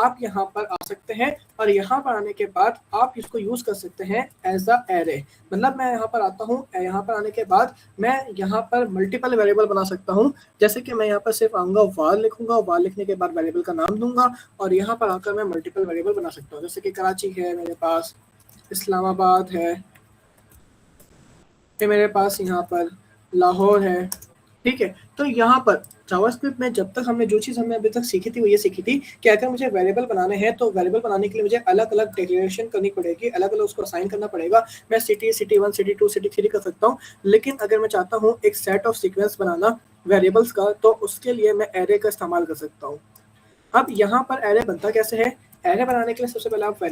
आप यहाँ पर आ सकते हैं और यहाँ पर आने के बाद आप इसको यूज कर सकते हैं एज अ एरे। मतलब मैं यहाँ पर आता हूँ, यहाँ पर आने के बाद मैं यहाँ पर मल्टीपल वेरिएबल बना सकता हूँ। जैसे कि मैं यहाँ पर सिर्फ आऊंगा, वार लिखूंगा, वार लिखने के बाद वेरिएबल का नाम दूंगा और यहाँ पर आकर मैं मल्टीपल वेरिएबल बना सकता हूँ। जैसे कि कराची है मेरे पास, इस्लामाबाद है, फिर मेरे पास यहाँ पर लाहौर है। ठीक है, तो यहाँ पर जावास्क्रिप्ट में जब तक हमने जो चीज़ हमने अभी तक सीखी थी वो ये सीखी थी कि अगर मुझे वेरिएबल बनाने हैं तो वेरिएबल बनाने के लिए मुझे अलग अलग डिक्लेरेशन करनी पड़ेगी, अलग अलग उसको असाइन करना पड़ेगा। मैं सिटी 1 सिटी 2 सिटी 3 कर सकता हूँ, लेकिन अगर मैं चाहता हूँ एक set of sequence banana variables का, तो उसके लिए मैं एरे का इस्तेमाल कर सकता हूँ। अब यहाँ पर एरे बनता कैसे है? एरे बनाने के लिए सबसे पहले आप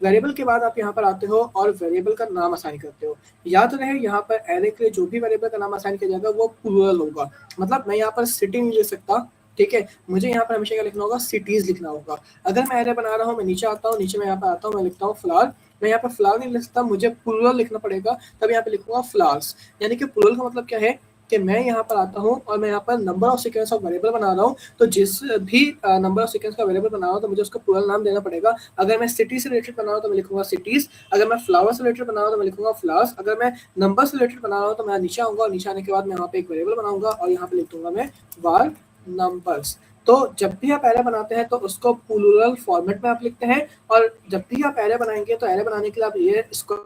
वेरिएबल के बाद आप यहाँ पर आते हो और वेरिएबल का नाम असाइन करते हो। याद रहे यहाँ पर एरे के लिए जो भी वेरिएबल का नाम असाइन किया जाएगा वो प्लूरल होगा। मतलब मैं यहाँ पर सिटी नहीं लिख सकता, ठीक है, मुझे यहाँ पर हमेशा क्या लिखना होगा? सिटीज लिखना होगा। अगर मैं एरे बना रहा हूँ, मैं नीचे आता हूँ, नीचे मैं यहाँ पर आता हूँ, मैं लिखता हूँ फ्लावर, मैं यहाँ पर फ्लावर नहीं लिख सकता, मुझे प्लूरल लिखना पड़ेगा, तब यहाँ पे लिखूंगा फ्लावर्स। यानी कि प्लूरल का मतलब क्या है कि मैं यहाँ पर आता हूँ और मैं यहाँ पर number of sequence of variable बना रहा हूँ, तो जिस भी नंबर ऑफ सीक्वेंस का वेरिएबल बना रहा हूँ तो मुझे उसका प्लूरल नाम देना पड़ेगा। अगर मैं सिटी से रिलेटेड बना रहा हूँ तो मैं लिखूंगा सिटीज, अगर मैं फ्लावर से रिलेटेड बना रहा हूँ तो मैं लिखूंगा फ्लावर्स, अगर मैं नंबर से रिलेटेड बना रहा हूँ तो मैं नीचे आऊंगा और नीचे आने के बाद मैं यहाँ पे एक वेरिएबल बनाऊंगा और यहाँ पे लिख दूंगा मैं वार नंबर्स। तो जब भी आप एरे बनाते हैं तो उसको प्लूरल फॉर्मेट में आप लिखते हैं, और जब भी आप एरे बनाएंगे तो एरे बनाने के लिए आप ये इसको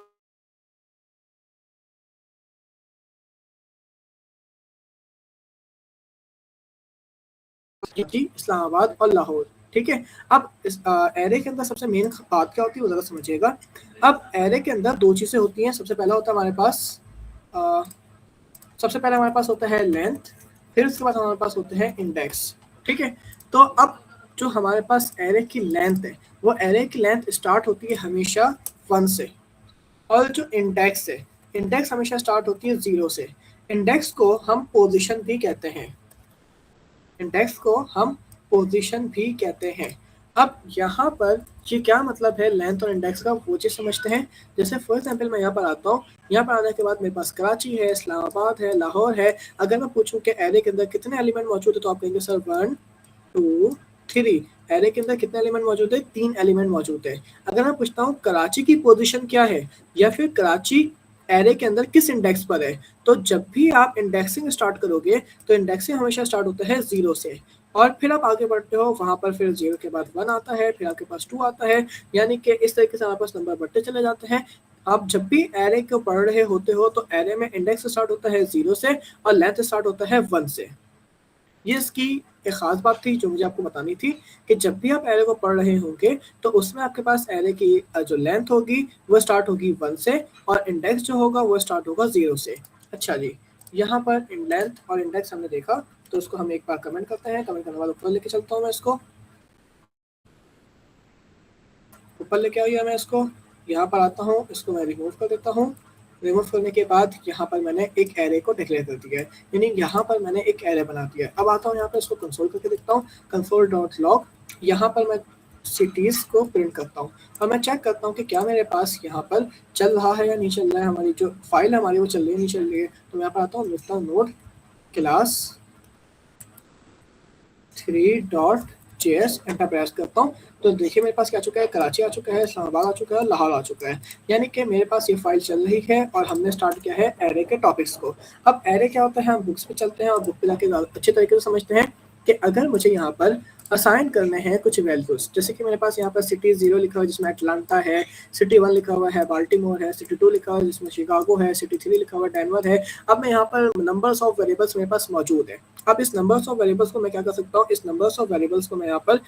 इस्लामाबाद और लाहौर। ठीक है, अब इस एरे के अंदर सबसे मेन बात क्या होती है वो जरा समझिएगा। अब एरे के अंदर दो चीजें होती हैं। सबसे पहला होता है हमारे पास सबसे पहले हमारे पास होता है लेंथ, फिर उसके बाद हमारे पास होते हैं इंडेक्स। ठीक है, तो अब जो हमारे पास एरे की लेंथ है वो एरे की लेंथ स्टार्ट होती है हमेशा 1 से, और जो इंडेक्स है, इंडेक्स हमेशा स्टार्ट होती है 0 से। इंडेक्स को हम पोजीशन भी कहते हैं, इंडेक्स को हम पोजीशन भी कहते हैं। अब यहाँ पर ये क्या मतलब है लेंथ और इंडेक्स का, वो चीज़ समझते हैं। जैसे फॉर एग्जांपल मैं यहाँ पर आता हूँ, यहाँ पर आने के बाद मेरे पास कराची है, इस्लामाबाद है, लाहौर है। अगर मैं पूछूं कि एरे के अंदर कितने एलिमेंट मौजूद है तो आप कहेंगे सर 1 2 3। एरे के अंदर कितने एलिमेंट मौजूद है? 3 एलिमेंट मौजूद है। अगर मैं पूछता हूँ कराची की पोजीशन क्या है, या फिर कराची एरे के अंदर किस इंडेक्स पर है, तो जब भी आप इंडेक्सिंग स्टार्ट करोगे तो इंडेक्सिंग हमेशा स्टार्ट होता है 0 से, और फिर आप आगे बढ़ते हो, वहां पर फिर 0 के बाद 1 आता है, फिर आपके पास 2 आता है, यानी कि इस तरीके से हमारे पास नंबर बढ़ते चले जाते हैं। आप जब भी एरे को पढ़ रहे होते हो तो एरे में इंडेक्स स्टार्ट होता है 0 से और लेंथ स्टार्ट होता है 1 से। ये इसकी एक खास बात थी जो मुझे आपको बतानी थी कि जब भी आप एरे को पढ़ रहे होंगे तो उसमें आपके पास एरे की जो लेंथ होगी वो स्टार्ट होगी 1 से, और इंडेक्स जो होगा वो स्टार्ट होगा 0 से। अच्छा जी, यहाँ पर इन लेंथ और इंडेक्स हमने देखा, तो उसको हम एक बार कमेंट करते हैं। कमेंट करने वाले ऊपर लेके चलता हूँ, मैं इसको ऊपर लेके आइए, मैं इसको यहाँ पर आता हूँ, इसको मैं रिमूव कर देता हूँ। रिमूव करने के बाद यहाँ पर मैंने एक एरे को डिक्लेयर कर दिया है, यानी यहाँ पर मैंने एक एरे बना दिया है। अब आता हूँ यहाँ पर, इसको कंसोल करके देखता हूँ, कंसोल डॉट लॉग। यहाँ पर मैं सिटीज़ को प्रिंट करता हूँ और मैं चेक करता हूँ कि क्या मेरे पास यहाँ पर चल रहा है या नहीं चल रहा है, हमारी जो फाइल है हमारी वो चल रही है नहीं चल रही है। तो मैं यहाँ पर आता हूँ, लिखता हूँ node class 3.js, enter press करता हूँ, तो देखिए मेरे पास क्या आ चुका है, कराची आ चुका है, इस्लामाबाद आ चुका है, लाहौर आ चुका है। यानी कि मेरे पास ये फाइल चल रही है और हमने स्टार्ट किया है एरे के टॉपिक्स को। अब एरे क्या होता है, हम बुक्स पे चलते हैं और बुक पे जाके अच्छे तरीके से समझते हैं कि अगर मुझे यहाँ पर असाइन करने हैं कुछ वैल्यूज, जैसे कि मेरे पास यहाँ पर सिटी 0 लिखा हुआ है जिसमें अटलांटा है, सिटी 1 लिखा हुआ है बाल्टीमोर है, सिटी 2 लिखा हुआ है जिसमें शिकागो है, सिटी 3 लिखा हुआ है डेनवर है। अब मैं यहाँ पर नंबर्स ऑफ वेरिएबल्स मेरे पास मौजूद है। अब इस नंबर्स ऑफ वेरिएबल्स को मैं क्या कर सकता हूँ, इस नंबर्स ऑफ वेरिएबल्स को मैं यहाँ पर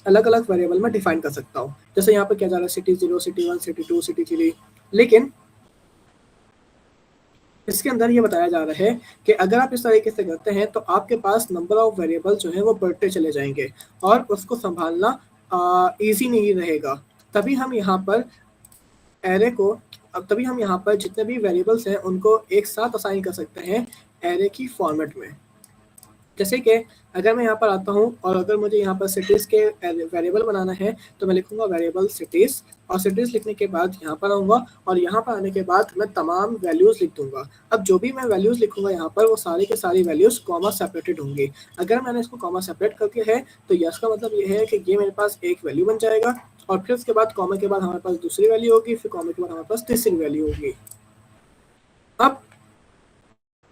अलग अलग वेरिएबल में डिफाइन कर सकता हूँ। जैसे यहाँ पर क्या जा रहा है, सिटी 0, सिटी 1, सिटी 2, सिटी 3। लेकिन इसके अंदर ये बताया जा रहा है कि अगर आप इस तरीके से करते हैं तो आपके पास नंबर ऑफ वेरिएबल जो है वो बढ़ते चले जाएंगे और उसको संभालना ईजी नहीं रहेगा। तभी हम यहाँ पर एरे को तभी हम यहाँ पर जितने भी वेरिएबल्स हैं उनको एक साथ असाइन कर सकते हैं एरे की फॉर्मेट में। जैसे कि अगर मैं यहाँ पर आता हूँ और अगर मुझे यहाँ पर सिटीज़ के वेरिएबल बनाना है तो मैं लिखूंगा वेरिएबल सिटीज़, और सिटीज़ लिखने के बाद यहाँ पर आऊँगा और यहाँ पर आने के बाद मैं तमाम वैल्यूज़ लिख दूंगा। अब जो भी मैं वैल्यूज़ लिखूंगा यहाँ पर वो सारी के सारी वैल्यूज़ कॉमा सेपरेटेड होंगी। अगर मैंने इसको कॉमा सेपरेट कर दिया है तो यस का मतलब ये है कि ये मेरे पास एक वैल्यू बन जाएगा, और फिर उसके बाद कॉमा के बाद हमारे पास दूसरी वैल्यू होगी, फिर कॉमा के बाद हमारे पास तीसरी वैल्यू होगी। अब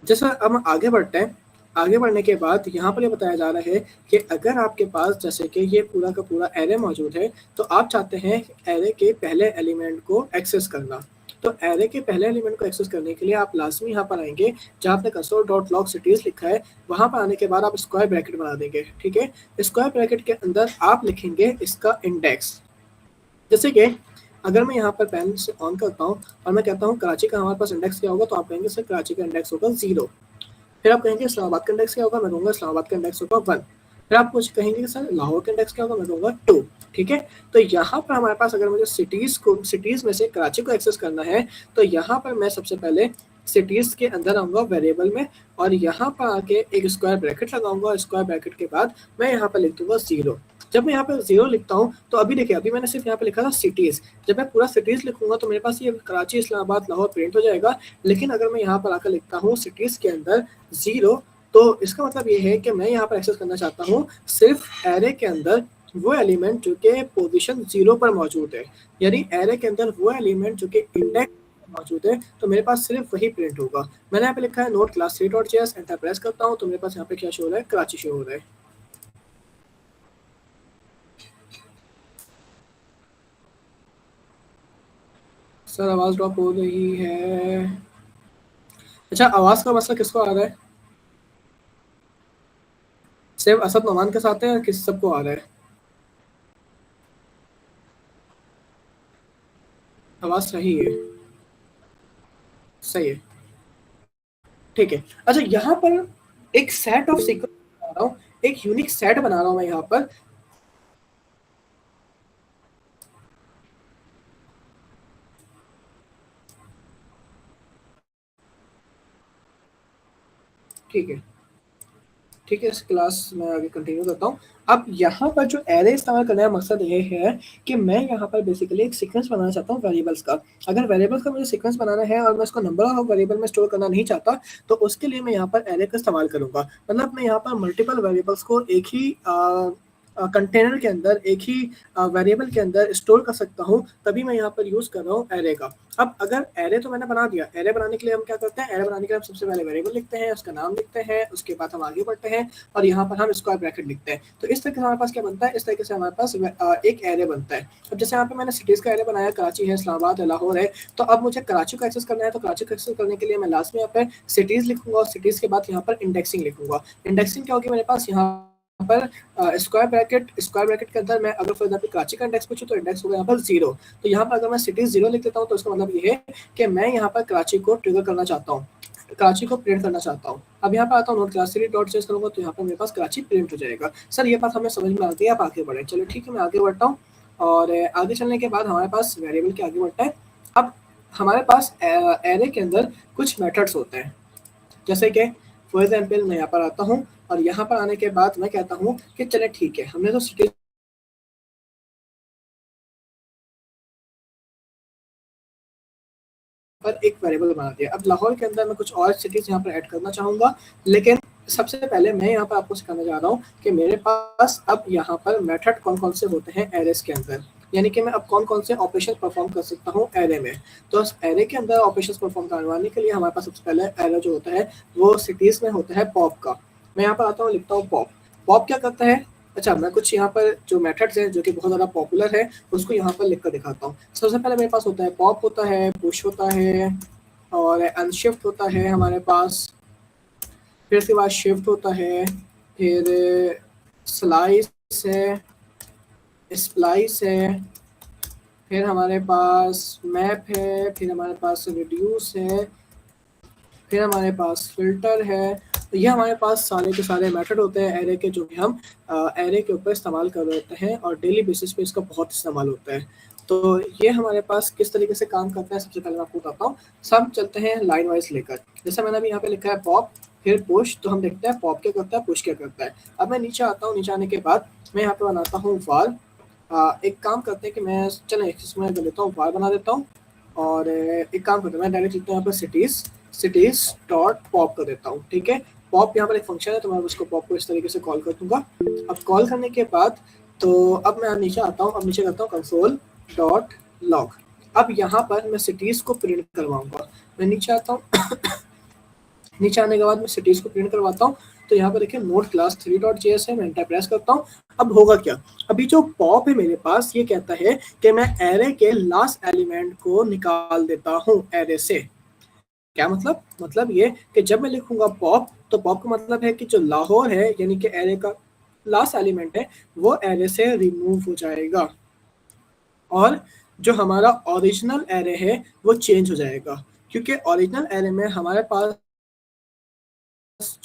जैसा हम आगे बढ़ते हैं, आगे बढ़ने के बाद यहाँ पर ये बताया जा रहा है कि अगर आपके पास जैसे कि ये पूरा का पूरा एरे मौजूद है तो आप चाहते हैं एरे के पहले एलिमेंट को एक्सेस करना। तो एरे के पहले एलिमेंट को एक्सेस करने के लिए आप लाजमी यहाँ पर आएंगे जहाँ आपने console.log cities लिखा है, वहाँ पर आने के बाद आप स्क्वायर ब्रैकेट बना देंगे। ठीक है, स्क्वायर ब्रैकेट के अंदर आप लिखेंगे इसका इंडेक्स। जैसे कि अगर मैं यहाँ पर पेन से ऑन करता हूँ और मैं कहता हूँ कराची का हमारे पास इंडेक्स क्या होगा, तो आप कहेंगे सर कराची का इंडेक्स होगा 0। फिर आप कहेंगे इस्लामाबाद का इंडेक्स क्या होगा, मैं कहूँगा इस्लामाबाद का इंडेक्स होगा 1। फिर आप कुछ कहेंगे कि सर लाहौर का इंडेक्स क्या होगा, मैं कहूँगा 2। ठीक है, तो यहाँ पर हमारे पास अगर मुझे सिटीज़ में से कराची को एक्सेस करना है तो यहाँ पर मैं सबसे पहले सिटीज़ के अंदर आऊँगा वेरिएबल में, और यहाँ पर आके एक स्क्वायर ब्रैकेट लगाऊंगा। स्क्वायर ब्रैकेट के बाद मैं यहाँ पर लिख दूंगा 0। जब मैं यहाँ पर 0 लिखता हूँ तो अभी देखिए, अभी मैंने सिर्फ यहाँ पे लिखा था सिटीज़। जब मैं पूरा सिटीज़ लिखूंगा तो मेरे पास ये कराची, इस्लामाबाद, लाहौर प्रिंट हो जाएगा। लेकिन अगर मैं यहाँ पर आकर लिखता हूँ सिटीज़ के अंदर 0, तो इसका मतलब ये है कि मैं यहाँ पर एक्सेस करना चाहता हूँ सिर्फ एरे के अंदर वो एलिमेंट जो कि पोजीशन 0 पर मौजूद है, यानी एरे के अंदर वो एलिमेंट जो कि इंडेक्स मौजूद है, तो मेरे पास सिर्फ वही प्रिंट होगा। मैंने यहाँ पे लिखा है note class 3.js, enter press करता हूँ तो मेरे पास यहाँ पे क्या शो हो रहा है, कराची शो हो रहा है। सर आवाज ड्रॉप हो रही है। अच्छा, आवाज का मसला किसको आ रहा है? सिर्फ असद नोमान के साथ है या किस सबको आ रहा है? आवाज सही है, सही है, ठीक है। अच्छा, यहाँ पर एक सेट ऑफ सीक्वेंस बना रहा हूँ, एक यूनिक सेट बना रहा हूँ मैं यहाँ पर। ठीक है, ठीक है, इस क्लास में आगे कंटिन्यू करता हूँ। अब यहाँ पर जो एरे इस्तेमाल करने का मकसद ये है कि मैं यहाँ पर बेसिकली एक सीक्वेंस बनाना चाहता हूँ वेरिएबल्स का। अगर वेरिएबल्स का मुझे सीक्वेंस बनाना है और मैं उसको नंबर ऑफ वेरिएबल में स्टोर करना नहीं चाहता, तो उसके लिए मैं यहाँ पर एरे का इस्तेमाल करूँगा। मतलब मैं यहाँ पर मल्टीपल वेरिएबल्स को एक ही कंटेनर के अंदर, एक ही वेरिएबल के अंदर स्टोर कर सकता हूँ, तभी मैं यहाँ पर यूज़ कर रहा हूँ एरे का। अब अगर एरे तो मैंने बना दिया, एरे बनाने के लिए हम क्या करते हैं, एरे बनाने के लिए हम सबसे पहले वेरिएबल लिखते हैं, उसका नाम लिखते हैं, उसके बाद हम आगे बढ़ते हैं और यहाँ पर हम स्क्वायर ब्रैकेट लिखते हैं। तो इस तरीके से हमारे पास क्या बनता है, इस तरीके से हमारे पास एक एरे बनता है। अब जैसे यहाँ पे मैंने सिटीज़ का एरे बनाया, कराची है, इस्लामाबाद है, लाहौर है, तो अब मुझे कराची को एक्सेस करना है, तो कराची को एक्सेस करने के लिए मैं लास्ट में यहाँ पर सिटीज़ लिखूंगा और सिटीज़ के बाद यहाँ पर इंडेक्सिंग लिखूंगा। इंडेक्सिंग क्या होगी मेरे पास, यहाँ पर स्क्वायर ब्रैकेट के अंदर मैं अगर फॉर एग्जांपल कराची का इंडेक्स पूछूं तो इंडेक्स होगा यहाँ पर 0। तो यहाँ पर अगर मैं सिटीज 0 लिख देता हूँ तो इसका मतलब ये है कि मैं यहाँ पर कराची को ट्रिगर करना चाहता हूँ, कराची को प्रिंट करना चाहता हूँ। अब यहाँ पर आता हूँ नोट क्लास 3.js करूँगा तो यहाँ पर मेरे पास कराची प्रिंट हो जाएगा। सर ये बात हमें समझ में आती है, आप आगे बढ़े। चलो ठीक है, मैं आगे बढ़ता हूँ और आगे चलने के बाद हमारे पास वेरिएबल के आगे बढ़ता है। अब हमारे पास एरे के अंदर कुछ मेथड्स होते हैं, जैसे कि फॉर एग्जाम्पल मैं यहाँ पर आता हूँ और यहाँ पर आने के बाद मैं कहता हूँ कि चले ठीक है, हमने तो सिटी पर एक वेरिएबल बना दिया। अब लाहौर के अंदर मैं कुछ और सिटीज यहाँ पर ऐड करना चाहूँगा, लेकिन सबसे पहले मैं यहाँ पर आपको सिखाने जा रहा हूँ कि मेरे पास अब यहाँ पर मेथड कौन कौन से होते हैं एरेस के अंदर, यानी कि मैं अब कौन कौन से ऑपरेशन परफॉर्म कर सकता हूँ एरे में। तो एरे के अंदर ऑपरेशन परफॉर्म करवाने के लिए हमारे पास सबसे पहले एरे जो होता है वो सिटीज में होता है पॉप का। मैं यहाँ पर आता हूँ, लिखता हूँ पॉप। पॉप क्या करता है, अच्छा मैं कुछ यहाँ पर जो मेथड्स हैं जो कि बहुत ज़्यादा पॉपुलर है उसको यहाँ पर लिख कर दिखाता हूँ। सबसे पहले मेरे पास होता है पॉप, होता है पुश, होता है और अनशिफ्ट होता है हमारे पास, फिर उसके बाद शिफ्ट होता है, फिर स्लाइस है, स्प्लाइस है, फिर हमारे पास मैप है, फिर हमारे पास रिड्यूस है, फिर हमारे पास फिल्टर है। तो ये हमारे पास सारे के सारे मेथड होते हैं एरे के, जो कि हम एरे के ऊपर इस्तेमाल कर रहे हैं और डेली बेसिस पे इसका बहुत इस्तेमाल होता है। तो ये हमारे पास किस तरीके से काम करता है, सबसे पहले मैं आपको बताता हूँ। सब चलते हैं लाइन वाइज लेकर। जैसे मैंने अभी यहाँ पे लिखा है पॉप, फिर पुश, तो हम देखते हैं पॉप क्या करता है, पुश क्या करता है। अब मैं नीचे आता हूँ, नीचे आने के बाद मैं यहाँ पे बनाता हूँ वार। एक काम करते हैं कि मैं चलो इसमें कर लेता हूँ, वार बना देता हूँ और एक काम करते हैं मैं डायरेक्ट लिखता हूँ यहाँ पर सिटीज डॉट पॉप कर देता हूँ। ठीक है, पॉप यहाँ पर एक फंक्शन है तो मैं उसको पॉप को इस तरीके से कॉल कर दूंगा। अब कॉल करने के बाद तो अब मैं नीचे आता हूँ, अब नीचे करता हूँ कंसोल डॉट लॉग। अब यहाँ पर मैं सिटीज को प्रिंट करवाऊंगा। मैं नीचे आता हूँ नीचे आने के बाद मैं सिटीज को प्रिंट करवाता हूँ। तो यहाँ पर देखिए नोड क्लास 3.js है, मैं एंटर प्रेस करता हूँ। अब होगा क्या, अभी जो पॉप है मेरे पास ये कहता है कि मैं एरे के लास्ट एलिमेंट को निकाल देता हूँ एरे से। क्या मतलब ये कि जब मैं लिखूंगा पॉप तो पॉप का मतलब है कि जो लाहौर है यानी कि एरे का लास्ट एलिमेंट है वो एरे से रिमूव हो जाएगा और जो हमारा ओरिजिनल एरे है वो चेंज हो जाएगा, क्योंकि ओरिजिनल एरे में हमारे पास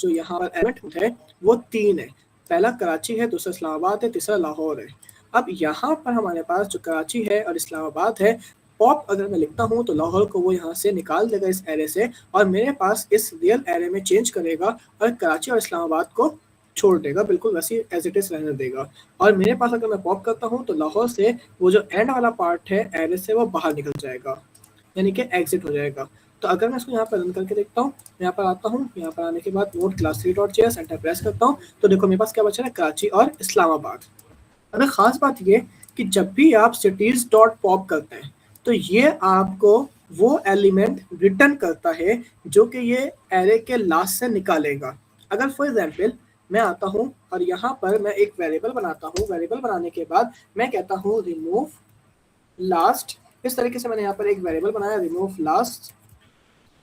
जो यहाँ पर एलिमेंट है वो 3 है। पहला कराची है, दूसरा इस्लामाबाद है, तीसरा लाहौर है। अब यहाँ पर हमारे पास जो कराची है और इस्लामाबाद है, पॉप अगर मैं लिखता हूँ तो लाहौर को वो यहाँ से निकाल देगा इस एरे से और मेरे पास इस रियल एरे में चेंज करेगा और कराची और इस्लामाबाद को छोड़ देगा, बिल्कुल वैसे एज इट इज रहने देगा। और मेरे पास अगर मैं पॉप करता हूँ तो लाहौर से वो जो एंड वाला पार्ट है एरे से वो बाहर निकल जाएगा, यानी कि एग्जिट हो जाएगा। तो अगर मैं इसको यहाँ पर रन करके देखता हूँ, यहाँ पर आता हूँ, यहाँ पर आने के बाद node class 3.js enter press करता हूँ तो देखो मेरे पास क्या बचा है, कराची और इस्लामाबाद। अब एक खास बात ये कि जब भी आप सिटीज डॉट पॉप करते हैं तो ये आपको वो एलिमेंट रिटर्न करता है जो कि ये एरे के लास्ट से निकालेगा। अगर फॉर एग्जाम्पल मैं आता हूँ और यहाँ पर मैं एक वेरिएबल बनाता हूँ, वेरिएबल बनाने के बाद मैं कहता हूँ रिमूव लास्ट, इस तरीके से मैंने यहाँ पर एक वेरिएबल बनाया रिमूव लास्ट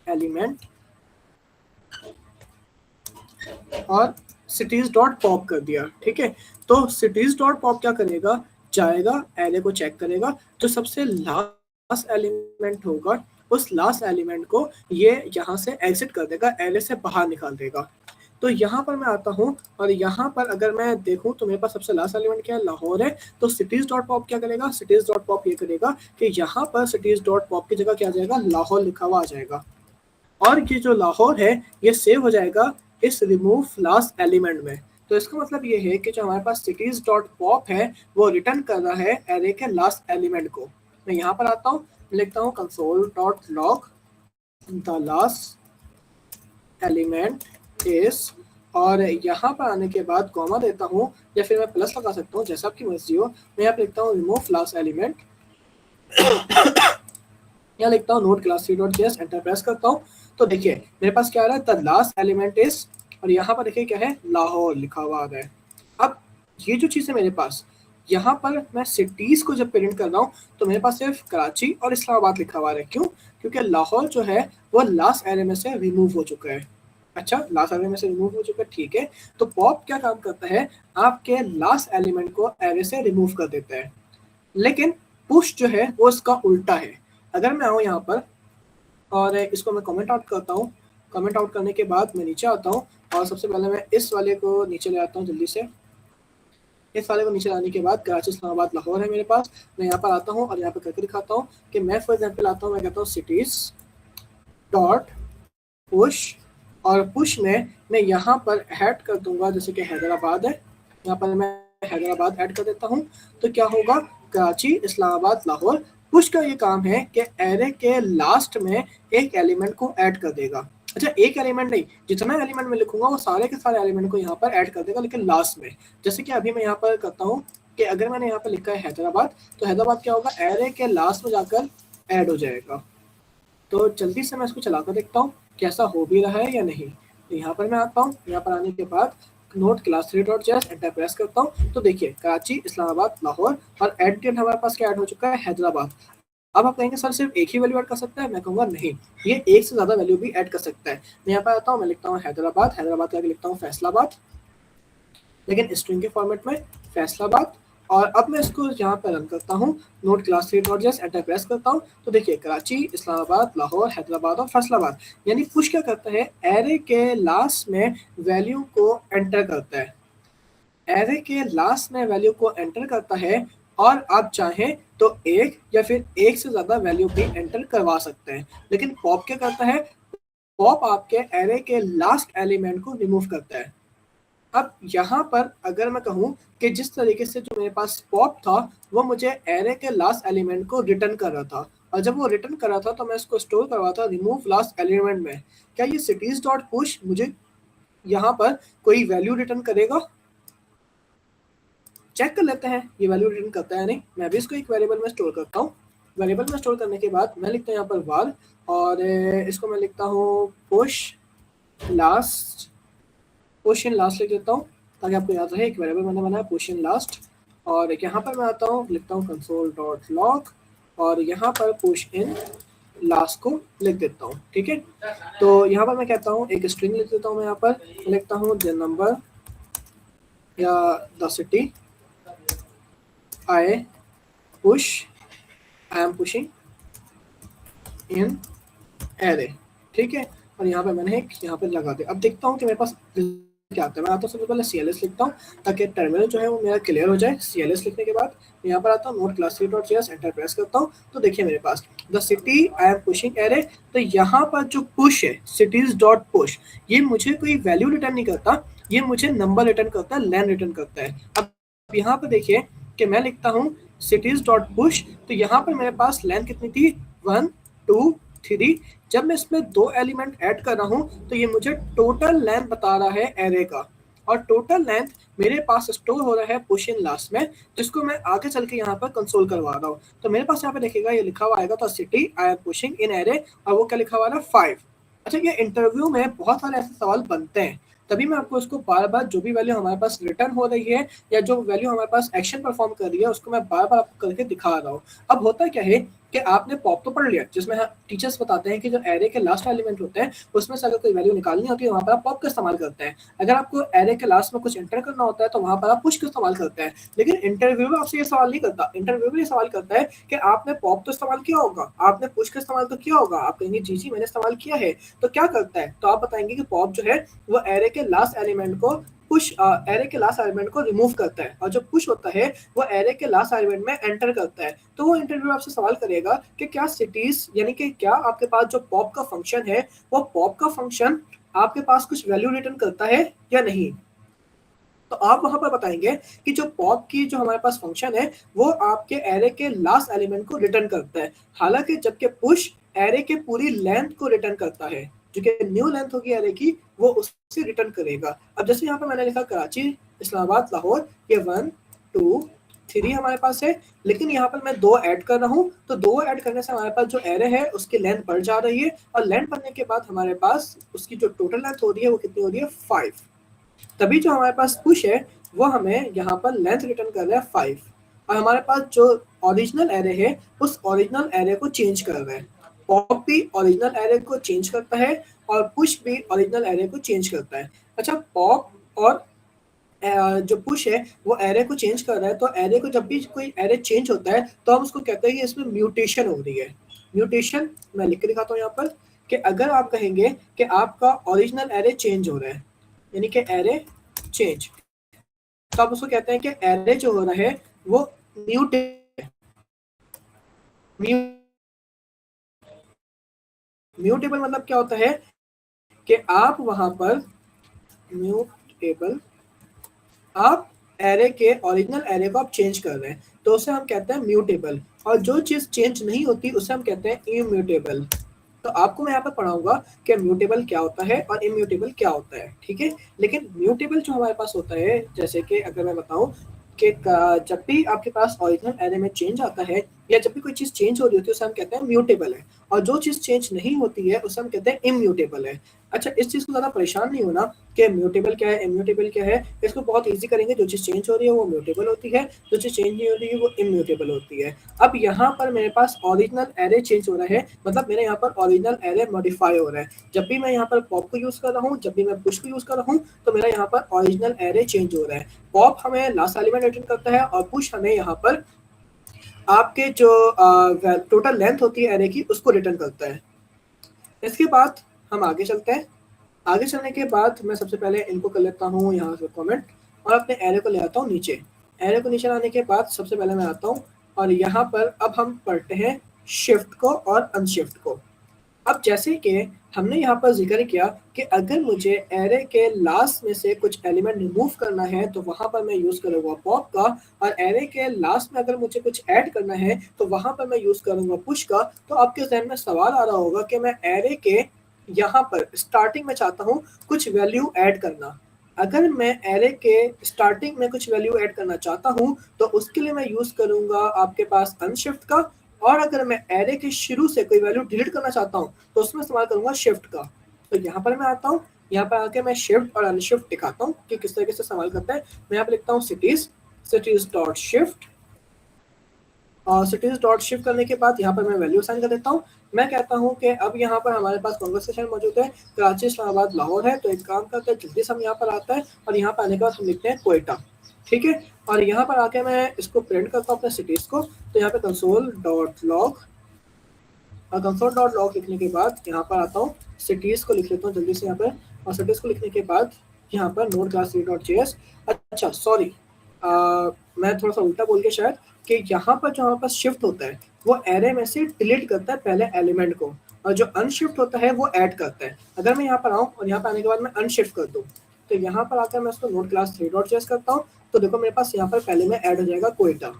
एलिमेंट और सिटीज डॉट पॉप कर दिया। ठीक है, तो सिटीज डॉट पॉप क्या करेगा, जाएगा एरे को चेक करेगा, जो सबसे लास्ट एलिमेंट होगा उस लास्ट एलिमेंट को ये यहाँ से एग्जिट कर देगा, एरे से बाहर निकाल देगा। तो यहाँ पर मैं आता हूँ और यहाँ पर अगर मैं देखूँ तो मेरे पास सबसे लास्ट एलिमेंट क्या है, लाहौर है। तो सिटीज डॉट पॉप क्या करेगा, सिटीज डॉट पॉप ये करेगा कि यहाँ पर सिटीज डॉट पॉप की जगह क्या आ जाएगा, लाहौर लिखा हुआ आ जाएगा और ये जो लाहौर है ये सेव हो जाएगा इस रिमूव लास्ट एलिमेंट में। तो इसका मतलब ये है कि जो हमारे पास सिटीज डॉट पॉप है वो रिटर्न कर रहा है एरे के लास्ट एलिमेंट को। मैं यहाँ पर आता हूँ, लिखता हूँ console dot log the last element is, और यहाँ पर आने के बाद कॉमा देता हूँ या फिर मैं प्लस लगा सकता हूँ जैसा आपकी मर्जी हो। मैं यहाँ पर लिखता हूँ रिमूव लास्ट एलिमेंट, यहाँ लिखता हूँ node class 3.js enter press करता हूँ तो देखिए मेरे पास क्या आ रहा है, द लास्ट एलिमेंट इज, और यहाँ पर देखिए क्या है, लाहौर लिखा हुआ आ रहा है। अब ये जो चीज़ है मेरे पास, यहाँ पर मैं सिटीज को जब प्रिंट कर रहा हूँ तो मेरे पास सिर्फ कराची और इस्लामाबाद लिखा हुआ है। क्यों, क्योंकि लाहौर जो है वो लास्ट एरे में से रिमूव हो चुका है। अच्छा, लास्ट एरे में से रिमूव हो चुका है, ठीक है। तो पॉप क्या काम करता है, आपके लास्ट एलिमेंट को एरे से रिमूव कर देता है, लेकिन पुश जो है वो इसका उल्टा है। अगर मैं आऊँ यहाँ पर और इसको मैं कमेंट आउट करता हूँ, कमेंट आउट करने के बाद मैं नीचे आता हूँ और सबसे पहले मैं इस वाले को नीचे ले आता हूँ जल्दी से। इस वाले को नीचे लाने के बाद कराची इस्लामाबाद लाहौर है मेरे पास, मैं यहाँ पर आता हूँ और यहाँ पर करके दिखाता हूँ कि मैं फॉर एग्जाम्पल आता हूँ, मैं कहता हूँ सिटीज डॉट पुश, और पुश में मैं यहाँ पर ऐड कर दूंगा जैसे कि हैदराबाद है, यहाँ पर मैं हैदराबाद ऐड कर देता हूँ। तो क्या होगा, कराची इस्लामाबाद लाहौर, पुश का ये काम है कि एरे के लास्ट में एक एलिमेंट को ऐड कर देगा। अच्छा, एक एलिमेंट नहीं, जितना एलिमेंट मैं लिखूंगा वो सारे के सारे एलिमेंट को यहाँ पर ऐड कर देगा, लेकिन लास्ट में। जैसे कि अभी मैं यहाँ पर करता हूँ कि अगर मैंने यहाँ पर लिखा है हैदराबाद, तो हैदराबाद क्या होगा, एरे के लास्ट में जाकर ऐड हो जाएगा। तो जल्दी से मैं इसको चला कर देखता हूँ कैसा हो भी रहा है या नहीं। तो यहाँ पर मैं आता हूँ, यहाँ पर आने के बाद node class 3.js enter press करता हूँ तो देखिए कराची इस्लामाबाद लाहौर और एट द एंड हमारे पास क्या ऐड हो चुका है, हैदराबाद। अब आप कहेंगे सर सिर्फ एक ही वैल्यू ऐड कर सकता है, मैं कहूँगा नहीं, ये एक से ज़्यादा वैल्यू भी ऐड कर सकता है। मैं यहाँ पर आता हूँ, मैं लिखता हूँ हैदराबाद, हैदराबाद का लिखता हूँ फैसलाबाद, लेकिन स्ट्रिंग के फॉर्मेट में फैसलाबाद। और अब मैं इसको यहाँ पर रन करता हूँ, node class 3.js enter press करता हूँ तो देखिए कराची इस्लामाबाद लाहौर हैदराबाद और फैसलाबाद, यानी पुश क्या करता है, एरे के लास्ट में वैल्यू को एंटर करता है, एरे के लास्ट में वैल्यू को एंटर करता है और आप चाहें तो एक या फिर एक से ज़्यादा वैल्यू भी एंटर करवा सकते हैं। लेकिन पॉप क्या करता है, पॉप आपके एरे के लास्ट एलिमेंट को रिमूव करता है। अब यहाँ पर अगर मैं कहूँ कि जिस तरीके से जो मेरे पास पॉप था वो मुझे एरे के लास्ट एलिमेंट को रिटर्न कर रहा था, और जब वो रिटर्न कर रहा था तो मैं इसको स्टोर करवा था रिमूव लास्ट एलिमेंट में, क्या ये सिटीज डॉट पुश मुझे यहाँ पर कोई वैल्यू रिटर्न करेगा? चेक कर लेते हैं ये वैल्यू रिटर्न करता है नहीं। मैं भी इसको एक वेरिएबल में स्टोर करता हूँ। वेरिएबल में स्टोर करने के बाद मैं लिखता हूँ यहाँ पर वार, और इसको मैं लिखता हूँ push last, push in last लिख देता हूँ ताकि आपको याद रहे एक वेरिएबल मैंने बनाया पुश इन लास्ट। और यहाँ पर मैं आता हूँ, लिखता हूँ कंसोल डॉट लॉग, और यहाँ पर पुश इन लास्ट को लिख देता हूँ। ठीक है, तो यहाँ पर मैं कहता हूँ एक स्ट्रिंग लिख देता हूँ, मैं यहाँ पर लिखता हूँ द नंबर या the city I push, I am pushing in array. ठीक है, और यहाँ पे मैंने एक यहाँ पे लगा दिया। अब देखता हूँ कि मेरे पास क्या आता है। मैं आता हूँ सबसे पहले CLS लिखता हूँ ताकि टर्मिनल जो है वो मेरा क्लियर हो जाए। CLS लिखने के बाद यहाँ पर आता हूँ node class dot JS, enter press करता हूँ तो देखिए मेरे पास the city I am pushing array. तो यहाँ पर जो पुश है सिटीज डॉट पुश, ये मुझे कोई वैल्यू रिटर्न नहीं करता, ये मुझे नंबर रिटर्न करता है, लेन रिटर्न करता है। अब यहाँ पर देखिए कि मैं लिखता हूँ सिटीज डॉट पुश, तो यहाँ पर मेरे पास लेन कितनी थी 1 2 3। जब मैं इसमें 2 एलिमेंट ऐड कर रहा हूँ तो ये मुझे टोटल लेंथ बता रहा है एरे का, और टोटल लेंथ मेरे पास स्टोर हो रहा है पुश इन लास्ट में, जिसको मैं आगे चल के यहाँ पर कंसोल करवा रहा हूँ। तो मेरे पास यहाँ पे देखिएगा ये लिखा हुआ आएगा तो city I am pushing in array, और वो क्या लिखा हुआ है 5। अच्छा, ये इंटरव्यू में बहुत सारे ऐसे सवाल बनते हैं, तभी मैं आपको इसको बार बार जो भी वैल्यू हमारे पास रिटर्न हो रही है या जो वैल्यू हमारे पास एक्शन परफॉर्म कर रही है उसको मैं बार बार आपको करके दिखा रहा हूँ। अब होता क्या है कि आपने पॉप तो पढ़ लिया, जिसमें टीचर्स बताते हैं कि जो एरे के लास्ट एलिमेंट होते हैं उसमें से अगर कोई वैल्यू निकालनी होती है वहां पर आप पॉप का इस्तेमाल करते हैं। अगर आपको एरे के लास्ट में कुछ एंटर करना होता है तो वहां पर आप पुश का इस्तेमाल करते हैं। लेकिन इंटरव्यू में आपसे ये सवाल नहीं करता, इंटरव्यू में ये सवाल करता है कि आपने पॉप तो इस्तेमाल किया होगा, आपने पुश का इस्तेमाल तो किया होगा। आप कहेंगे जी मैंने इस्तेमाल किया है, तो क्या करता है, तो आप बताएंगे कि पॉप जो है वो एरे के लास्ट एलिमेंट को पुश, एरे के लास्ट एलिमेंट को रिमूव करता है, और जो पुश होता है वो एरे के लास्ट एलिमेंट में एंटर करता है। तो वो इंटरव्यू आपसे सवाल करेगा कि क्या सिटीज यानी कि क्या आपके पास जो पॉप का फंक्शन है वो पॉप का फंक्शन आपके पास कुछ वैल्यू रिटर्न करता है या नहीं। तो आप वहां पर बताएंगे कि जो पॉप की जो हमारे पास फंक्शन है वो आपके एरे के लास्ट एलिमेंट को रिटर्न करता है, हालांकि जबकि पुश एरे के पूरी लेंथ को रिटर्न करता है, जो कि न्यू लेंथ होगी एरे की वो उससे रिटर्न करेगा। अब जैसे यहाँ पर मैंने लिखा कराची इस्लामाबाद लाहौर, ये 1 2 3 हमारे पास है, लेकिन यहाँ पर मैं 2 ऐड कर रहा हूँ, तो 2 ऐड करने से हमारे पास जो एरे है उसकी लेंथ बढ़ जा रही है, और लेंथ बढ़ने के बाद हमारे पास उसकी जो टोटल लेंथ हो रही है वो कितनी हो रही है 5। तभी जो हमारे पास पुश है वो हमें यहाँ पर लेंथ रिटर्न कर रहा है 5, और हमारे पास जो ओरिजिनल एरे है उस ओरिजिनल एरे को चेंज कर रहा है। पॉप भी ओरिजिनल एरे को चेंज करता है और पुश भी ओरिजिनल एरे को चेंज करता है। अच्छा, पॉप और जो पुश है वो एरे को चेंज कर रहा है, तो एरे को जब भी कोई एरे चेंज होता है तो हम उसको कहते हैं कि इसमें म्यूटेशन हो रही है। म्यूटेशन मैं लिख के दिखाता हूँ यहाँ पर कि अगर आप कहेंगे कि आपका ओरिजिनल एरे चेंज हो रहा है यानी कि एरे चेंज, तो आप उसको कहते हैं कि एरे जो हो रहा है वो म्यूटेबल मतलब क्या होता है कि आप वहां पर म्यूटेबल, आप एरे के ओरिजिनल एरे को आप चेंज कर रहे हैं तो उसे हम कहते हैं म्यूटेबल, और जो चीज चेंज नहीं होती उसे हम कहते हैं इम्यूटेबल। तो आपको मैं यहाँ पर पढ़ाऊंगा कि म्यूटेबल क्या होता है और इम्यूटेबल क्या होता है, ठीक है। लेकिन म्यूटेबल जो हमारे पास होता है, जैसे कि अगर मैं बताऊं कि जब भी आपके पास ओरिजिनल एरे में चेंज आता है या जब भी कोई चीज चेंज हो रही होती है उसे हम कहते हैं म्यूटेबल है, और जो चीज चेंज नहीं होती है उसे हम कहते हैं इम्यूटेबल है। अच्छा, इस चीज को ज्यादा परेशान नहीं होना कि म्यूटेबल क्या है इम्यूटेबल क्या है, इसको बहुत इजी करेंगे। जो चीज चेंज हो रही है वो म्यूटेबल होती है, जो चीज चेंज नहीं हो रही है वो इम्यूटेबल होती है। अब यहाँ पर मेरे पास ओरिजिनल एरे चेंज हो रहा है, मतलब मेरे यहाँ पर ओरिजिनल एरे मॉडिफाई हो रहा है। जब भी मैं यहाँ पर पॉप को यूज कर रहा हूँ, जब भी मैं पुश को यूज कर रहा हूँ, तो मेरा यहाँ पर ओरिजिनल एरे चेंज हो रहा है। पॉप हमें लास्ट एलिमेंट रिटर्न करता है और पुश हमें यहाँ पर आपके जो टोटल लेंथ होती है एरे की उसको रिटर्न करता है। इसके बाद हम आगे चलते हैं। आगे चलने के बाद मैं सबसे पहले इनको कर लेता हूँ यहाँ से कमेंट, और अपने एरे को ले आता हूँ नीचे। एरे को नीचे लाने के बाद सबसे पहले मैं आता हूँ और यहाँ पर अब हम पढ़ते हैं शिफ्ट को और अनशिफ्ट को। अब जैसे कि हमने यहाँ पर जिक्र किया कि अगर मुझे एरे के लास्ट में से कुछ एलिमेंट रिमूव करना है तो वहां पर मैं यूज करूंगा पॉप का, और एरे के लास्ट में अगर मुझे कुछ ऐड करना है तो वहां पर मैं यूज करूंगा पुश का। तो आपके जहन में सवाल आ रहा होगा कि मैं एरे के यहाँ पर स्टार्टिंग में चाहता हूँ कुछ वैल्यू ऐड करना। अगर मैं एरे के स्टार्टिंग में कुछ वैल्यू ऐड करना चाहता हूँ तो उसके लिए मैं यूज करूंगा आपके पास अनशिफ्ट का, और अगर मैं एरे के शुरू से कोई वैल्यू डिलीट करना चाहता हूँ तो उसमें इस्तेमाल करूंगा शिफ्ट का। तो यहाँ पर मैं आता हूँ, यहाँ पर आके मैं शिफ्ट और अनशिफ्ट दिखाता हूँ कि किस तरीके से इस्तेमाल करता है। मैं यहाँ पे लिखता हूँ सिटीज, सिटीज डॉट शिफ्ट, और सिटीज डॉट शिफ्ट करने के बाद यहाँ पर मैं वैल्यू असाइन कर देता हूँ। मैं कहता हूँ कि अब यहाँ पर हमारे पास कॉन्वर्सेशन मौजूद है, कराची इस्लामाबाद लाहौर है, तो एक काम करते हैं जल्दी से हम यहाँ पर आता है और यहाँ पर आने के बाद हम लिखते हैं कोयटा, ठीक है। और यहाँ पर आके मैं इसको प्रिंट करता हूँ अपने सिटीज को, तो यहाँ पे कंसोल डॉट लॉग, और कंसोल डॉट लॉग लिखने के बाद यहाँ पर आता हूँ, सिटीज को लिख लेता हूँ जल्दी से यहाँ पर, और सिटीज को लिखने के बाद यहाँ पर नोड क्लास डॉट जेएस। अच्छा सॉरी, मैं थोड़ा सा उल्टा बोल के शायद, कि यहाँ पर जो हमारे पास शिफ्ट होता है वो एरे में से डिलीट करता है पहले एलिमेंट को, और जो अनशिफ्ट होता है वो ऐड करता है। अगर मैं यहाँ पर आऊँ और यहाँ पर आने के बाद मैं अनशिफ्ट कर दूँ तो यहाँ पर आकर मैं उसको नोड क्लास डॉट जेएस करता हूँ, तो देखो मेरे पास यहाँ पर पहले में ऐड हो जाएगा कोयटा।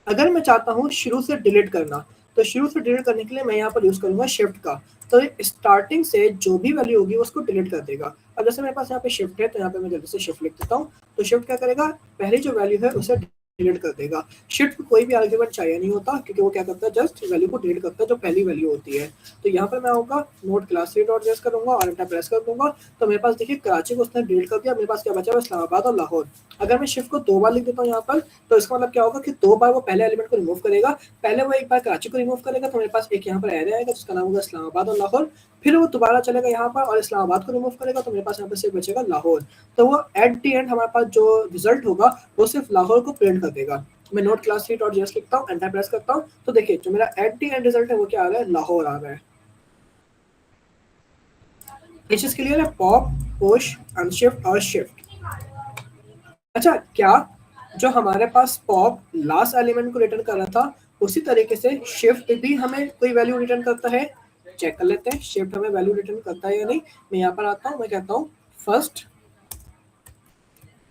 अगर मैं चाहता हूँ शुरू से डिलीट करना, तो शुरू से डिलीट करने के लिए मैं यहाँ पर यूज करूंगा शिफ्ट का, तो स्टार्टिंग से जो भी वैल्यू होगी उसको डिलीट कर देगा। अब जैसे मेरे पास यहाँ पे शिफ्ट है तो यहाँ पे मैं जल्दी से शिफ्ट लिख देता हूँ, तो शिफ्ट क्या करेगा, पहली जो वैल्यू है उसे डिलीट कर देगा। शिफ्ट कोई भी आर्ग्यूमेंट चाहिए नहीं होता क्योंकि वो क्या करता है, जस्ट वैल्यू को डिलीट करता है जो पहली वैल्यू होती है। तो यहाँ पर मैं आऊंगा नोट क्लास डॉट जेएस करूंगा और एंटर प्रेस कर दूंगा, तो मेरे पास देखिए कराची को उसने डिलीट कर दिया, मेरे पास क्या बचा हुआ इस्लामाबाद और लाहौर। अगर मैं शिफ्ट को 2 बार लिख देता हूँ यहाँ पर, तो इसका मतलब क्या होगा कि 2 बार वो पहले एलिमेंट को रिमूव करेगा। पहले वो एक बार कराची को रिमूव करेगा तो मेरे पास एक यहाँ पर एरे आएगा जिसका नाम होगा इस्लामाबाद और लाहौर, फिर वो दोबारा चलेगा यहाँ पर और इस्लामाबाद को रिमूव करेगा तो मेरे पास यहाँ पर सिर्फ बचेगा लाहौर। तो वो एट दी एंड हमारे पास जो रिजल्ट होगा वो सिर्फ लाहौर को प्रिंट कर देगा। मैं नोट क्लास डॉट जेएस लिखता हूँ, एंटर प्रेस करता हूँ, तो देखिए जो मेरा एट दी एंड रिजल्ट है वो क्या आ रहा है, लाहौर आ रहा है। ये चीज क्लियर है, पॉप, पुश, अनशिफ्ट और शिफ्ट। अच्छा, क्या जो हमारे पास पॉप लास्ट एलिमेंट को रिटर्न कर रहा था उसी तरीके से शिफ्ट भी हमें कोई वैल्यू रिटर्न करता है? चेक कर लेते हैं शिफ्ट हमें वैल्यू रिटर्न करता है या नहीं। मैं यहाँ पर आता हूँ, मैं कहता हूँ first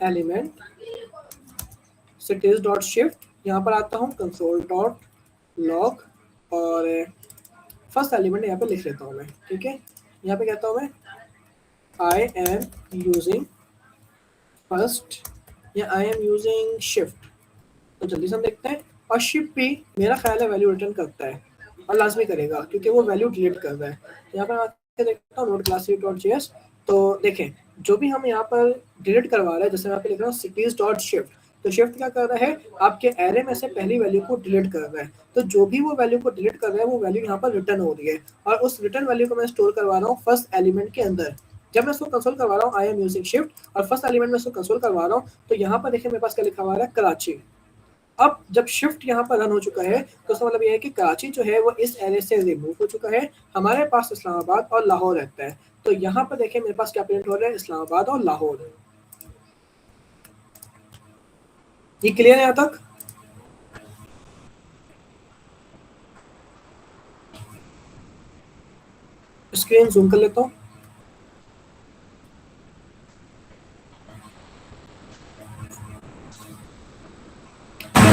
element cities dot shift, यहाँ पर आता हूँ कंसोल डॉट लॉग, और फर्स्ट एलिमेंट यहाँ पे लिख लेता हूँ मैं, ठीक है। यहाँ पे कहता हूँ मैं आई एम यूजिंग फर्स्ट या आई एम यूजिंग शिफ्ट, तो जल्दी से हम देखते हैं। और शिफ्ट भी मेरा ख्याल है वैल्यू रिटर्न करता है और लाजमी करेगा क्योंकि वो वैल्यू डिलीट कर रहा है। यहाँ पर आके देखता हूँ नोट क्लास डॉट जेएस, तो देखें जो भी हम यहाँ पर डिलीट करवा रहे हैं, जैसे मैं यहाँ पे लिख रहा हूँ सिटीज डॉट शिफ्ट, तो शिफ्ट क्या कर रहा है, आपके एरे में से पहली वैल्यू को डिलीट कर रहा है। तो जो भी वो वैल्यू को डिलीट कर रहा है वो वैल्यू यहाँ पर रिटर्न हो रही है, और उस रिटर्न वैल्यू को मैं स्टोर करवा रहा हूँ फर्स्ट एलिमेंट के अंदर। जब मैं इसको कंसोल करवा रहा हूँ आई एम यूजिंग शिफ्ट और फर्स्ट एलिमेंट में इसको कंसोल करवा रहा हूँ, तो यहाँ पर देखिए मेरे पास क्या लिखा हुआ है, कराची। अब जब शिफ्ट यहाँ पर रन हो चुका है तो इसका मतलब ये है कि कराची जो है वो इस एरे से रिमूव हो चुका है, हमारे पास इस्लामाबाद और लाहौर रहता है। तो यहाँ पर देखिए मेरे पास क्या प्रिंट हो रहा है, इस्लामाबाद और लाहौर। ये क्लियर है यहाँ तक? स्क्रीन जूम कर लेता हूँ।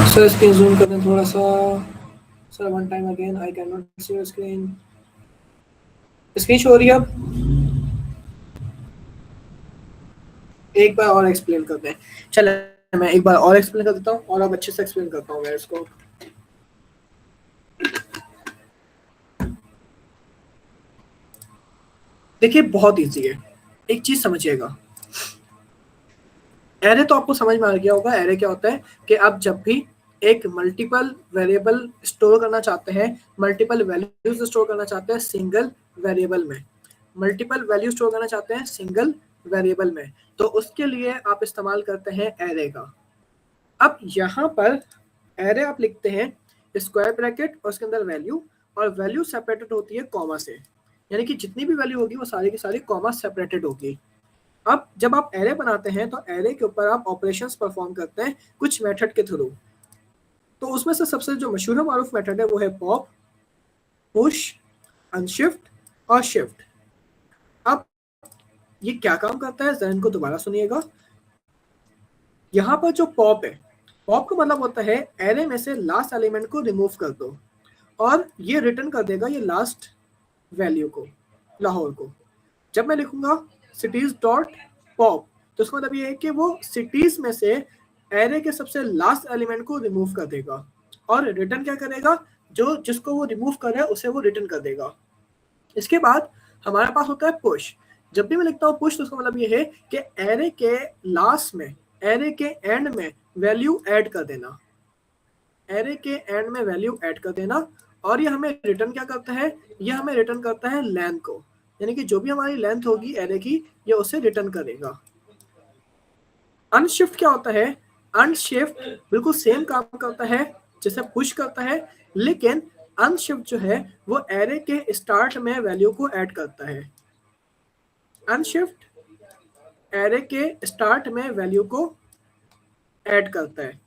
सर स्क्रीन जूम कर दें थोड़ा सा। Sir one time again I can not see your screen. Screen show हो रही है अब? एक बार और एक्सप्लेन कर दें। चलो मैं एक बार और एक्सप्लेन कर देता हूँ और अब अच्छे से एक्सप्लेन करता हूँ मैं इसको। देखिए बहुत इजी है, एक चीज समझिएगा। एरे तो आपको समझ में आ गया होगा, एरे क्या होता है कि आप जब भी एक मल्टीपल वेरिएबल स्टोर करना चाहते हैं, मल्टीपल वैल्यूज स्टोर करना चाहते हैं सिंगल वेरिएबल में, मल्टीपल वैल्यू स्टोर करना चाहते हैं सिंगल वेरिएबल में, तो उसके लिए आप इस्तेमाल करते हैं एरे का। अब यहाँ पर एरे आप लिखते हैं स्क्वायर ब्रैकेट और उसके अंदर वैल्यू, और वैल्यू सेपरेटेड होती है कॉमा से, यानी कि जितनी भी वैल्यू होगी वो सारी की सारी कॉमा सेपरेटेड होगी। अब जब आप एरे बनाते हैं तो एरे के ऊपर आप ऑपरेशंस परफॉर्म करते हैं कुछ मेथड के थ्रू। तो उसमें से सबसे जो मशहूर मारूफ मेथड है वो है पॉप, पुश अनशिफ्ट और शिफ्ट। अब ये क्या काम करता है, जरा इनको दोबारा सुनिएगा। यहाँ पर जो पॉप है, पॉप का मतलब होता है एरे में से लास्ट एलिमेंट को रिमूव कर दो और ये रिटर्न कर देगा ये लास्ट वैल्यू को, लाहौर को। जब मैं लिखूंगा सिटीज डॉट पॉप तो उसका मतलब ये है कि वो सिटीज में से एरे के सबसे लास्ट एलिमेंट को रिमूव कर देगा और रिटर्न क्या करेगा, जो जिसको वो रिमूव कर रहा है उसे वो रिटर्न कर देगा। इसके बाद हमारे पास होता है पुश। जब भी मैं लिखता हूँ पुश तो उसका मतलब ये है कि एरे के लास्ट में, एरे के एंड में वैल्यू ऐड कर देना, एरे के एंड में वैल्यू ऐड कर देना। और ये हमें रिटर्न क्या करता है, ये हमें रिटर्न करता है लेंथ को, यानी कि जो भी हमारी लेंथ होगी एरे की ये उसे रिटर्न करेगा। अनशिफ्ट क्या होता है, अनशिफ्ट बिल्कुल सेम काम करता है जैसे पुश करता है, लेकिन अनशिफ्ट जो है वो एरे के स्टार्ट में वैल्यू को ऐड करता है। अनशिफ्ट एरे के स्टार्ट में वैल्यू को ऐड करता है।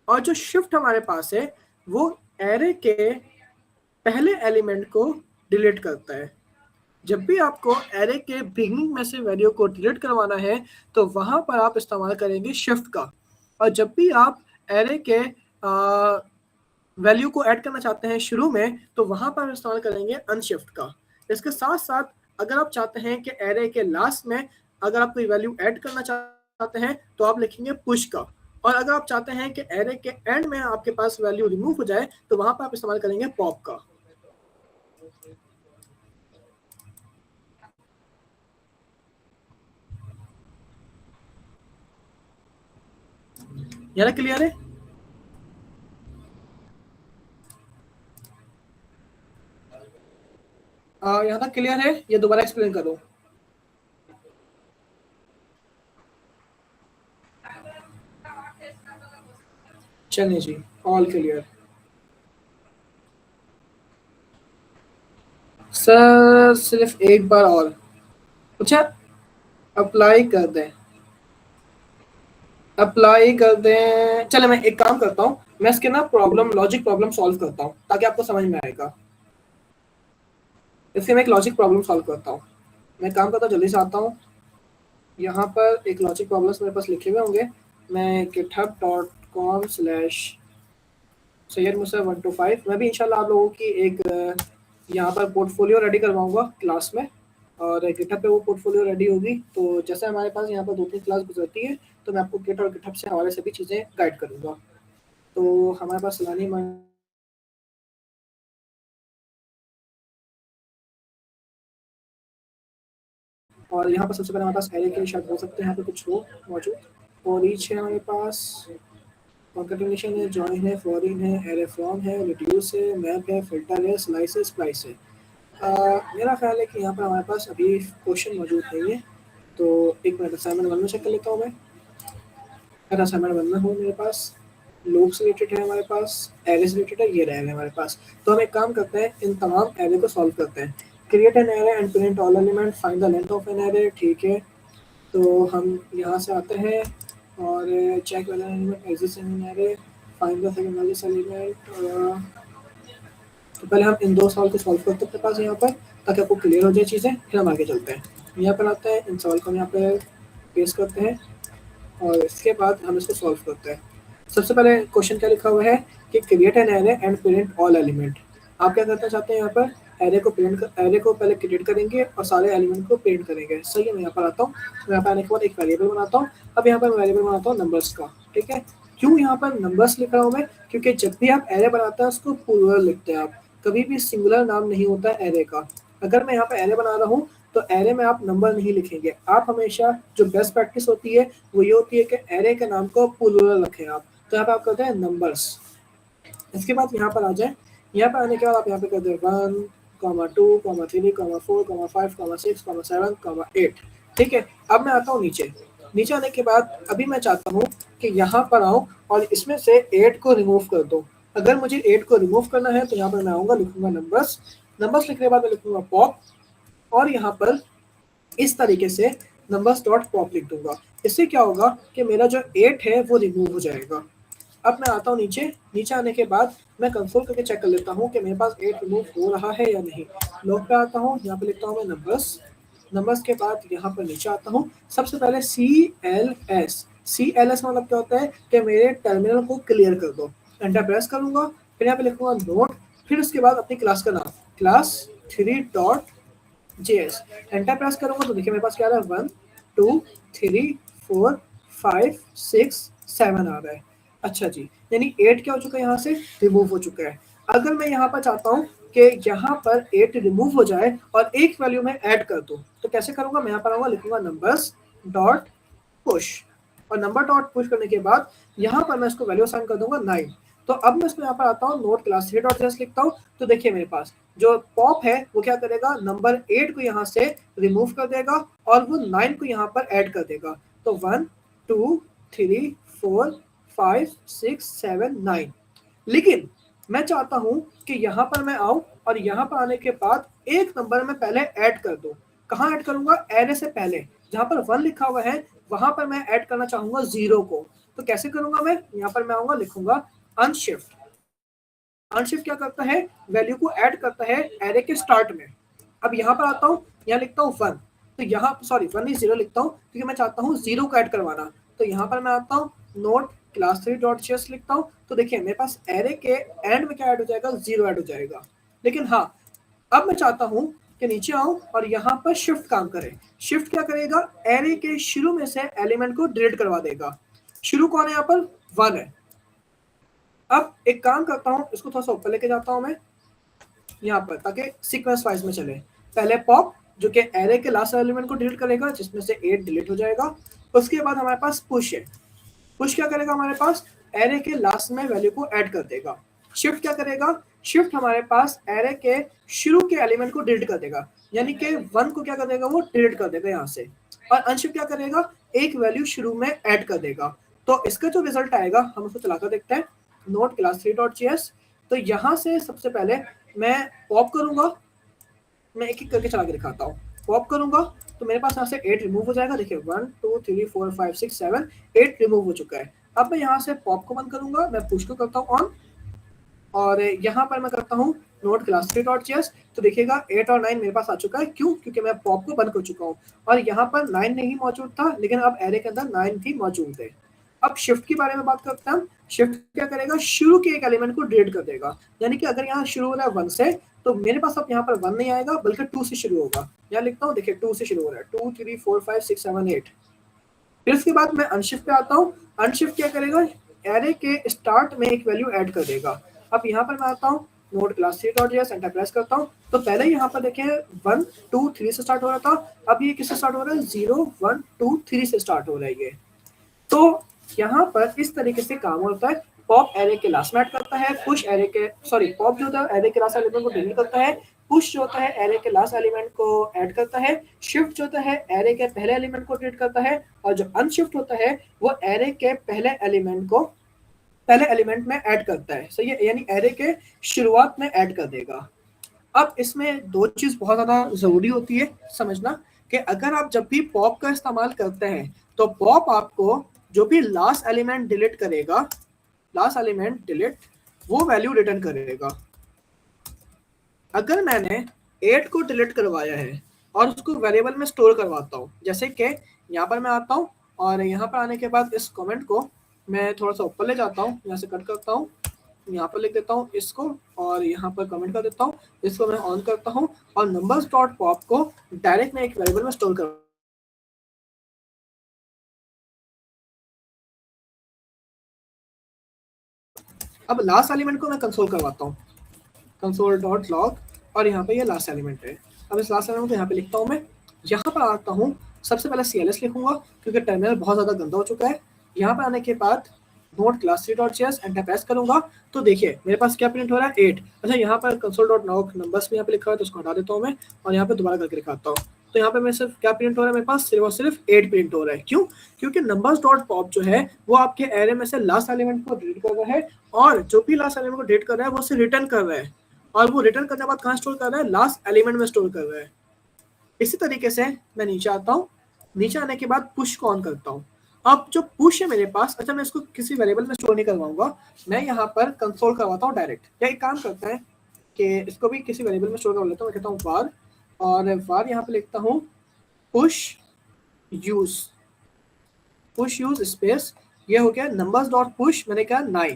और जो शिफ्ट हमारे पास है वो एरे के पहले एलिमेंट को डिलीट करता है। जब भी आपको एरे के बिगिनिंग में से वैल्यू को डिलीट करवाना है तो वहां पर आप इस्तेमाल करेंगे शिफ्ट का। और जब भी आप एरे के वैल्यू को ऐड करना चाहते हैं शुरू में तो वहां पर इस्तेमाल करेंगे अनशिफ्ट का। इसके साथ साथ अगर आप चाहते हैं कि एरे के लास्ट में अगर आप कोई वैल्यू ऐड करना चाहते हैं तो आप लिखेंगे पुश का। और अगर आप चाहते हैं कि एरे के एंड में आपके पास वैल्यू रिमूव हो जाए तो वहां पर आप इस्तेमाल करेंगे पॉप का। यार क्लियर है? यहाँ तक क्लियर है? ये दोबारा एक्सप्लेन करो। चलिए जी, ऑल क्लियर। सर सिर्फ एक बार और, अच्छा अप्लाई कर दें, अप्लाई कर दें। चलो मैं एक काम करता हूँ, मैं इसके ना प्रॉब्लम, लॉजिक प्रॉब्लम सॉल्व करता हूँ ताकि आपको समझ में आएगा। इसके मैं एक लॉजिक प्रॉब्लम सॉल्व करता हूँ। मैं काम करता हूँ, जल्दी से आता हूँ। यहाँ पर एक लॉजिक प्रॉब्लम्स मेरे पास लिखे हुए होंगे। मैं github.com/सैयद मुसा125 मैं भी इंशाल्लाह आप लोगों की एक यहाँ पर पोर्टफोलियो रेडी करवाऊंगा क्लास में, और गिटहब पे वो पोर्टफोलियो रेडी होगी तो जैसे हमारे पास यहाँ पर 2-3 क्लास गुजरती है तो मैं आपको गिट और गिटहब से हवाले से भी चीज़ें गाइड करूँगा। तो हमारे पास सलानी और यहाँ पर सबसे पहले हमारे पास एरे के शब्द हो सकते हैं, यहाँ पे कुछ हो मौजूद और ईच है हमारे पास, कॉन्केटेनेशन है, जॉइन है, फॉरिन है, एरे फ्रॉम है, रिड्यूस है, मैप है, फिल्टर है, स्लाइस है, स्प्लाइस है। मेरा ख्याल है कि यहाँ पर हमारे पास अभी क्वेश्चन मौजूद नहीं है, तो एक मिनट असाइनमेंट 1 में चेक कर लेता हूँ मैं। अगर असाइनमेंट 1 में हो मेरे पास, लूप से रिलेटेड है हमारे पास, एरे से रिलेटेड है, ये रहेगा हमारे पास। तो हम एक काम करते हैं, इन तमाम एरे को सॉल्व करते हैं। Create an array and print all element, find the length of an array, ठीक है। तो हम यहाँ से आते हैं और check whether element exist in an array, find the second largest element. तो पहले हम इन दो सवाल को सॉल्व करते हैं अपने पास यहाँ पर ताकि आपको क्लियर हो जाए चीज़ें, फिर हम आगे चलते हैं। यहाँ पर आते हैं, इन सवाल को हम यहाँ पे पेश करते हैं और इसके बाद हम इसको सॉल्व करते हैं। सबसे पहले क्वेश्चन क्या लिखा हुआ है कि create an array and print all element. आप क्या करना चाहते हैं यहाँ पर, एरे को एरे को पहले क्रिएट करेंगे और सारे एलिमेंट को प्रिंट करेंगे। सही है, मैं यहाँ पर आता हूँ, यहाँ पर आने के बाद एक वेरिएबल बनाता हूँ। अब यहाँ पर मैं वेरिएबल बनाता हूँ नंबर्स का, ठीक है। क्यों यहाँ पर नंबर्स लिख रहा हूँ मैं, क्योंकि जब भी आप एरे बनाते हैं उसको प्लूरल लिखते हैं आप, कभी भी सिंगुलर नाम नहीं होता है एरे का। अगर मैं यहाँ पर एरे बना रहा हूँ तो एरे में आप नंबर नहीं लिखेंगे, आप हमेशा जो बेस्ट प्रैक्टिस होती है वो ये होती है कि एरे के नाम को प्लूरल रखें आप। तो यहाँ पे आप करते हैं नंबर्स। इसके बाद यहाँ पर आ जाए, यहाँ पर आने के बाद आप यहाँ पे करते हैं 1, 2, 3, 4, 5, 6, 7, 8। ठीक है, अब मैं आता हूँ नीचे। नीचे आने के बाद अभी मैं चाहता हूँ कि यहाँ पर आऊँ और इसमें से 8 को रिमूव कर दो। अगर मुझे 8 को रिमूव करना है तो यहाँ पर मैं आऊँगा, लिखूंगा नंबर्स। नंबर्स लिखने के बाद मैं लिखूंगा पॉप और यहाँ पर इस तरीके से नंबर्स डॉट पॉप लिख दूंगा। इससे क्या होगा कि मेरा जो 8 है वो रिमूव हो जाएगा। अब मैं आता हूँ नीचे आने के बाद मैं कंसोल करके चेक कर लेता हूँ कि मेरे पास 8 रिमूव हो रहा है या नहीं। लॉग पे आता हूँ, यहाँ पे लिखता हूँ मैं नंबर्स के बाद यहाँ पर नीचे आता हूँ। सबसे पहले CLS मतलब क्या होता है कि मेरे टर्मिनल को क्लियर कर दो। एंटर प्रेस करूंगा, फिर यहाँ पे लिखूंगा नोट, फिर उसके बाद अपनी क्लास का नाम class3.js। एंटर प्रेस करूंगा तो देखिए मेरे पास क्या आ रहा है 1 2 3 4 5 6 7 आ रहा है। अच्छा जी, यानी 8 क्या हो चुका है, यहाँ से रिमूव हो चुका है। अगर मैं यहाँ पर चाहता हूँ कि यहाँ पर 8 रिमूव हो जाए और एक वैल्यू में ऐड कर दूँ, तो कैसे करूंगा, मैं यहाँ पर आऊंगा, लिखूंगा नंबर्स डॉट पुश, और नंबर डॉट पुश करने के बाद यहाँ पर मैं इसको वैल्यू असाइन कर दूंगा 9। तो अब मैं इसको यहाँ पर आता हूँ, नोट class3.js लिखता हूँ, तो देखिए मेरे पास जो पॉप है वो क्या करेगा, नंबर 8 को यहाँ से रिमूव कर देगा और वो 9 को यहाँ पर ऐड कर देगा। तो 1 2 3 4 5 6 7 9। लेकिन मैं चाहता हूं कि यहाँ पर मैं आऊं और यहाँ पर आने के बाद एक नंबर में पहले ऐड कर दूं। कहाँ ऐड करूंगा, एरे से पहले जहां पर 1 लिखा हुआ है वहां पर मैं ऐड करना चाहूंगा 0 को। तो कैसे करूंगा, मैं यहाँ पर मैं आऊंगा, लिखूंगा अनशिफ्ट। अनशिफ्ट क्या करता है, वैल्यू को ऐड करता है एरे के स्टार्ट में। अब यहाँ पर आता हूँ, यहाँ लिखता हूँ 1, तो यहाँ सॉरी 1 नहीं 0 लिखता हूँ क्योंकि मैं चाहता हूँ 0 को ऐड करवाना। तो यहाँ पर मैं आता हूँ, नोट class3.js लिखता हूँ, तो देखिए मेरे पास एरे के एंड में क्या ऐड हो जाएगा, 0 ऐड हो जाएगा। लेकिन हाँ, अब मैं चाहता हूँ कि नीचे आऊं और यहाँ पर शिफ्ट काम करे। शिफ्ट क्या करेगा, एरे के शुरू में से एलिमेंट को डिलीट करवा देगा। शुरू कौन है, यहाँ पर 1 है। अब एक काम करता हूँ, इसको थोड़ा सा ऊपर लेके जाता हूँ मैं यहाँ पर, ताकि सीक्वेंस वाइज में चले। पहले पॉप जो कि एरे के लास्ट एलिमेंट को डिलीट करेगा, जिसमें से 8 डिलीट हो जाएगा। उसके बाद हमारे पास पुश है। पुश क्या करेगा, हमारे पास एरे के लास्ट में वैल्यू को ऐड कर देगा। शिफ्ट क्या करेगा, शिफ्ट हमारे पास एरे के शुरू के एलिमेंट को डिलीट कर देगा, यानी कि 1 को क्या कर देगा, वो डिलीट कर देगा यहाँ से। और अनशिफ्ट क्या करेगा, एक वैल्यू शुरू में ऐड कर देगा। तो इसका जो रिजल्ट आएगा हम उसको चलाकर देखते हैं, नोट class3.js। तो यहाँ से सबसे पहले मैं पॉप करूंगा, मैं एक एक करके चला के दिखाता हूँ। पॉप करूंगा तो मेरे पास यहाँ से 8 रिमूव हो जाएगा। देखिए 1 2 3 4 5 6 7 8 रिमूव हो चुका है। अब मैं यहाँ से पॉप को बंद करूंगा, मैं पुश को करता हूँ ऑन, और यहाँ पर मैं करता हूँ नोट class3.js। तो देखिएगा 8 और 9 मेरे पास आ चुका है। क्यों, क्योंकि मैं पॉप को बंद कर चुका हूँ और यहाँ पर 9 नहीं मौजूद था, लेकिन अब एरे के अंदर 9 भी मौजूद है। अब शिफ्ट के बारे में बात करते हैं। शिफ्ट क्या करेगा, शुरू के एक एलिमेंट को डिलीट कर देगा। यानी कि अगर यहाँ शुरू हो रहा है 1 से, तो मेरे पास अब यहाँ पर 1 नहीं आएगा, बल्कि 2 से शुरू होगा। यहाँ लिखता हूँ, देखिए 2 से शुरू हो रहा है, 2 3 4 5 6 7 8। फिर उसके बाद मैं अनशिफ्ट पे आता हूँ। अनशिफ्ट क्या करेगा, एरे के स्टार्ट में एक वैल्यू ऐड कर देगा। अब यहाँ पर मैं आता हूँ, नोट class3.js, एंटर प्रेस करता हूँ, तो पहले यहाँ पर देखें 1 2 3 से स्टार्ट हो रहा था, अब ये किससे स्टार्ट हो रहा है, 0 1 2 3 से स्टार्ट हो रहा है ये। तो यहाँ पर इस तरीके से काम होता है। पॉप एरे के लास्ट में ऐड करता है, पुश एरे के पॉप जो होता है एरे के लास्ट एलिमेंट को डिलीट करता है, पुश जो होता है एरे के लास्ट एलिमेंट को ऐड करता है, शिफ्ट जो होता है एरे के पहले एलिमेंट को डिलीट करता है, और जो अनशिफ्ट होता है वो एरे के पहले एलिमेंट को पहले एलिमेंट में ऐड करता है। सही है, यानी एरे के शुरुआत में ऐड कर देगा। अब इसमें दो चीज बहुत ज्यादा जरूरी होती है समझना, कि अगर आप जब भी पॉप का इस्तेमाल करते हैं तो पॉप आपको जो भी लास्ट एलिमेंट डिलीट करेगा, लास्ट एलिमेंट डिलीट, वो वैल्यू रिटर्न करेगा। अगर मैंने 8 को डिलीट करवाया है और उसको वेरिएबल में स्टोर करवाता हूँ, जैसे कि यहाँ पर मैं आता हूँ और यहाँ पर आने के बाद इस कमेंट को मैं थोड़ा सा ऊपर ले जाता हूँ, यहाँ से कट करता हूँ, यहाँ पर लिख देता हूँ इसको और यहाँ पर कमेंट कर देता हूँ, इसको मैं ऑन करता हूँ और नंबर्स डॉट पॉप को डायरेक्ट मैं एक वेरिएबल में स्टोर कर। अब लास्ट एलिमेंट को मैं कंसोल करवाता हूँ, कंसोल डॉट लॉग, और यहाँ पे ये लास्ट एलिमेंट है। अब इस लास्ट एलिमेंट को यहाँ पे लिखता हूँ मैं, यहाँ पर आता हूँ, सबसे पहले CLS लिखूंगा क्योंकि टर्मिनल बहुत ज़्यादा गंदा हो चुका है। यहाँ पर आने के बाद नोट class3.js, एंटर प्रेस करूंगा तो देखिए मेरे पास क्या प्रिंट हो रहा है, 8। अच्छा, यहाँ पर कंसोल डॉट लॉग नंबर्स में यहाँ पे लिखा है तो उसको हटा देता हूँ मैं और यहाँ पे दोबारा करके दिखाता हूँ। तो यहाँ पे मैं सिर्फ क्या प्रिंट हो रहा है, मेरे पास सिर्फ और सिर्फ 8 प्रिंट हो रहा है। क्यों, क्योंकि नंबर्स डॉट पॉप जो है वो आपके एरे में से लास्ट एलिमेंट को डिलीट कर रहा है, और जो भी लास्ट एलिमेंट को डिलीट कर रहा है वो उसे रिटर्न कर रहा है, और वो रिटर्न करने के बाद कहाँ स्टोर कर रहा है, लास्ट एलिमेंट में स्टोर कर रहा है। इसी तरीके से मैं नीचे आता हूँ, नीचे आने के बाद पुश को ऑन करता हूँ। अब जो पुश है मेरे पास, अच्छा मैं इसको किसी वेरिएबल में स्टोर नहीं करवाऊंगा, मैं यहाँ पर कंसोल करवाता हूँ डायरेक्ट। या एक काम करते हैं कि इसको भी किसी वेरिएबल में स्टोर कर लेता हूँ। मैं कहता हूँ var, और var यहाँ पे लिखता हूँ push use, push use space, ये हो गया नंबर्स डॉट पुश, मैंने कहा 9।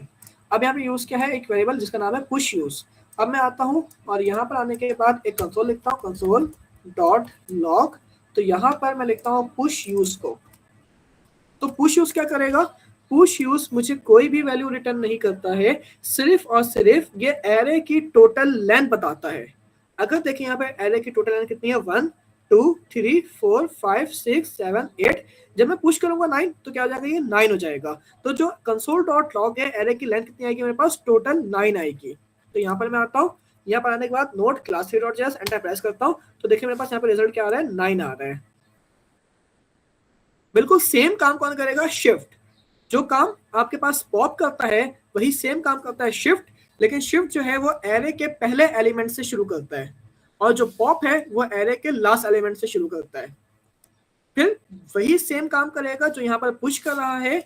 अब यहाँ पे यूज क्या है, एक वेरिएबल जिसका नाम है पुश यूज। अब मैं आता हूँ और यहाँ पर आने के बाद एक कंसोल लिखता हूँ, कंसोल डॉट लॉग। तो यहाँ पर मैं लिखता हूँ पुश यूज को। तो पुश यूज क्या करेगा, पुश यूज मुझे कोई भी वैल्यू रिटर्न नहीं करता है, सिर्फ और सिर्फ ये एरे की टोटल लेंथ बताता है। अगर देखिए यहाँ पे एरे की टोटल लेंथ कितनी है, 1 2 3 4 5 6 7 8। जब मैं पुश करूंगा 9 तो क्या हो जाएगा, ये 9 हो जाएगा। तो जो कंसोल डॉट लॉग है, एरे की लेंथ कितनी आएगी मेरे पास, टोटल 9 आएगी। तो यहाँ पर मैं आता हूँ, यहाँ पर आने के बाद note class 3.js enter press करता हूँ, तो देखिए मेरे पास यहाँ पर रिजल्ट क्या आ रहा है, 9 आ रहा है। बिल्कुल सेम काम कौन करेगा, शिफ्ट। जो काम आपके पास पॉप करता है वही सेम काम करता है शिफ्ट, लेकिन शिफ्ट जो है वो एरे के पहले एलिमेंट से शुरू करता है, और जो पॉप है वो एरे के लास्ट एलिमेंट से शुरू करता है। फिर वही सेम काम करेगा जो यहाँ पर पुश कर रहा है,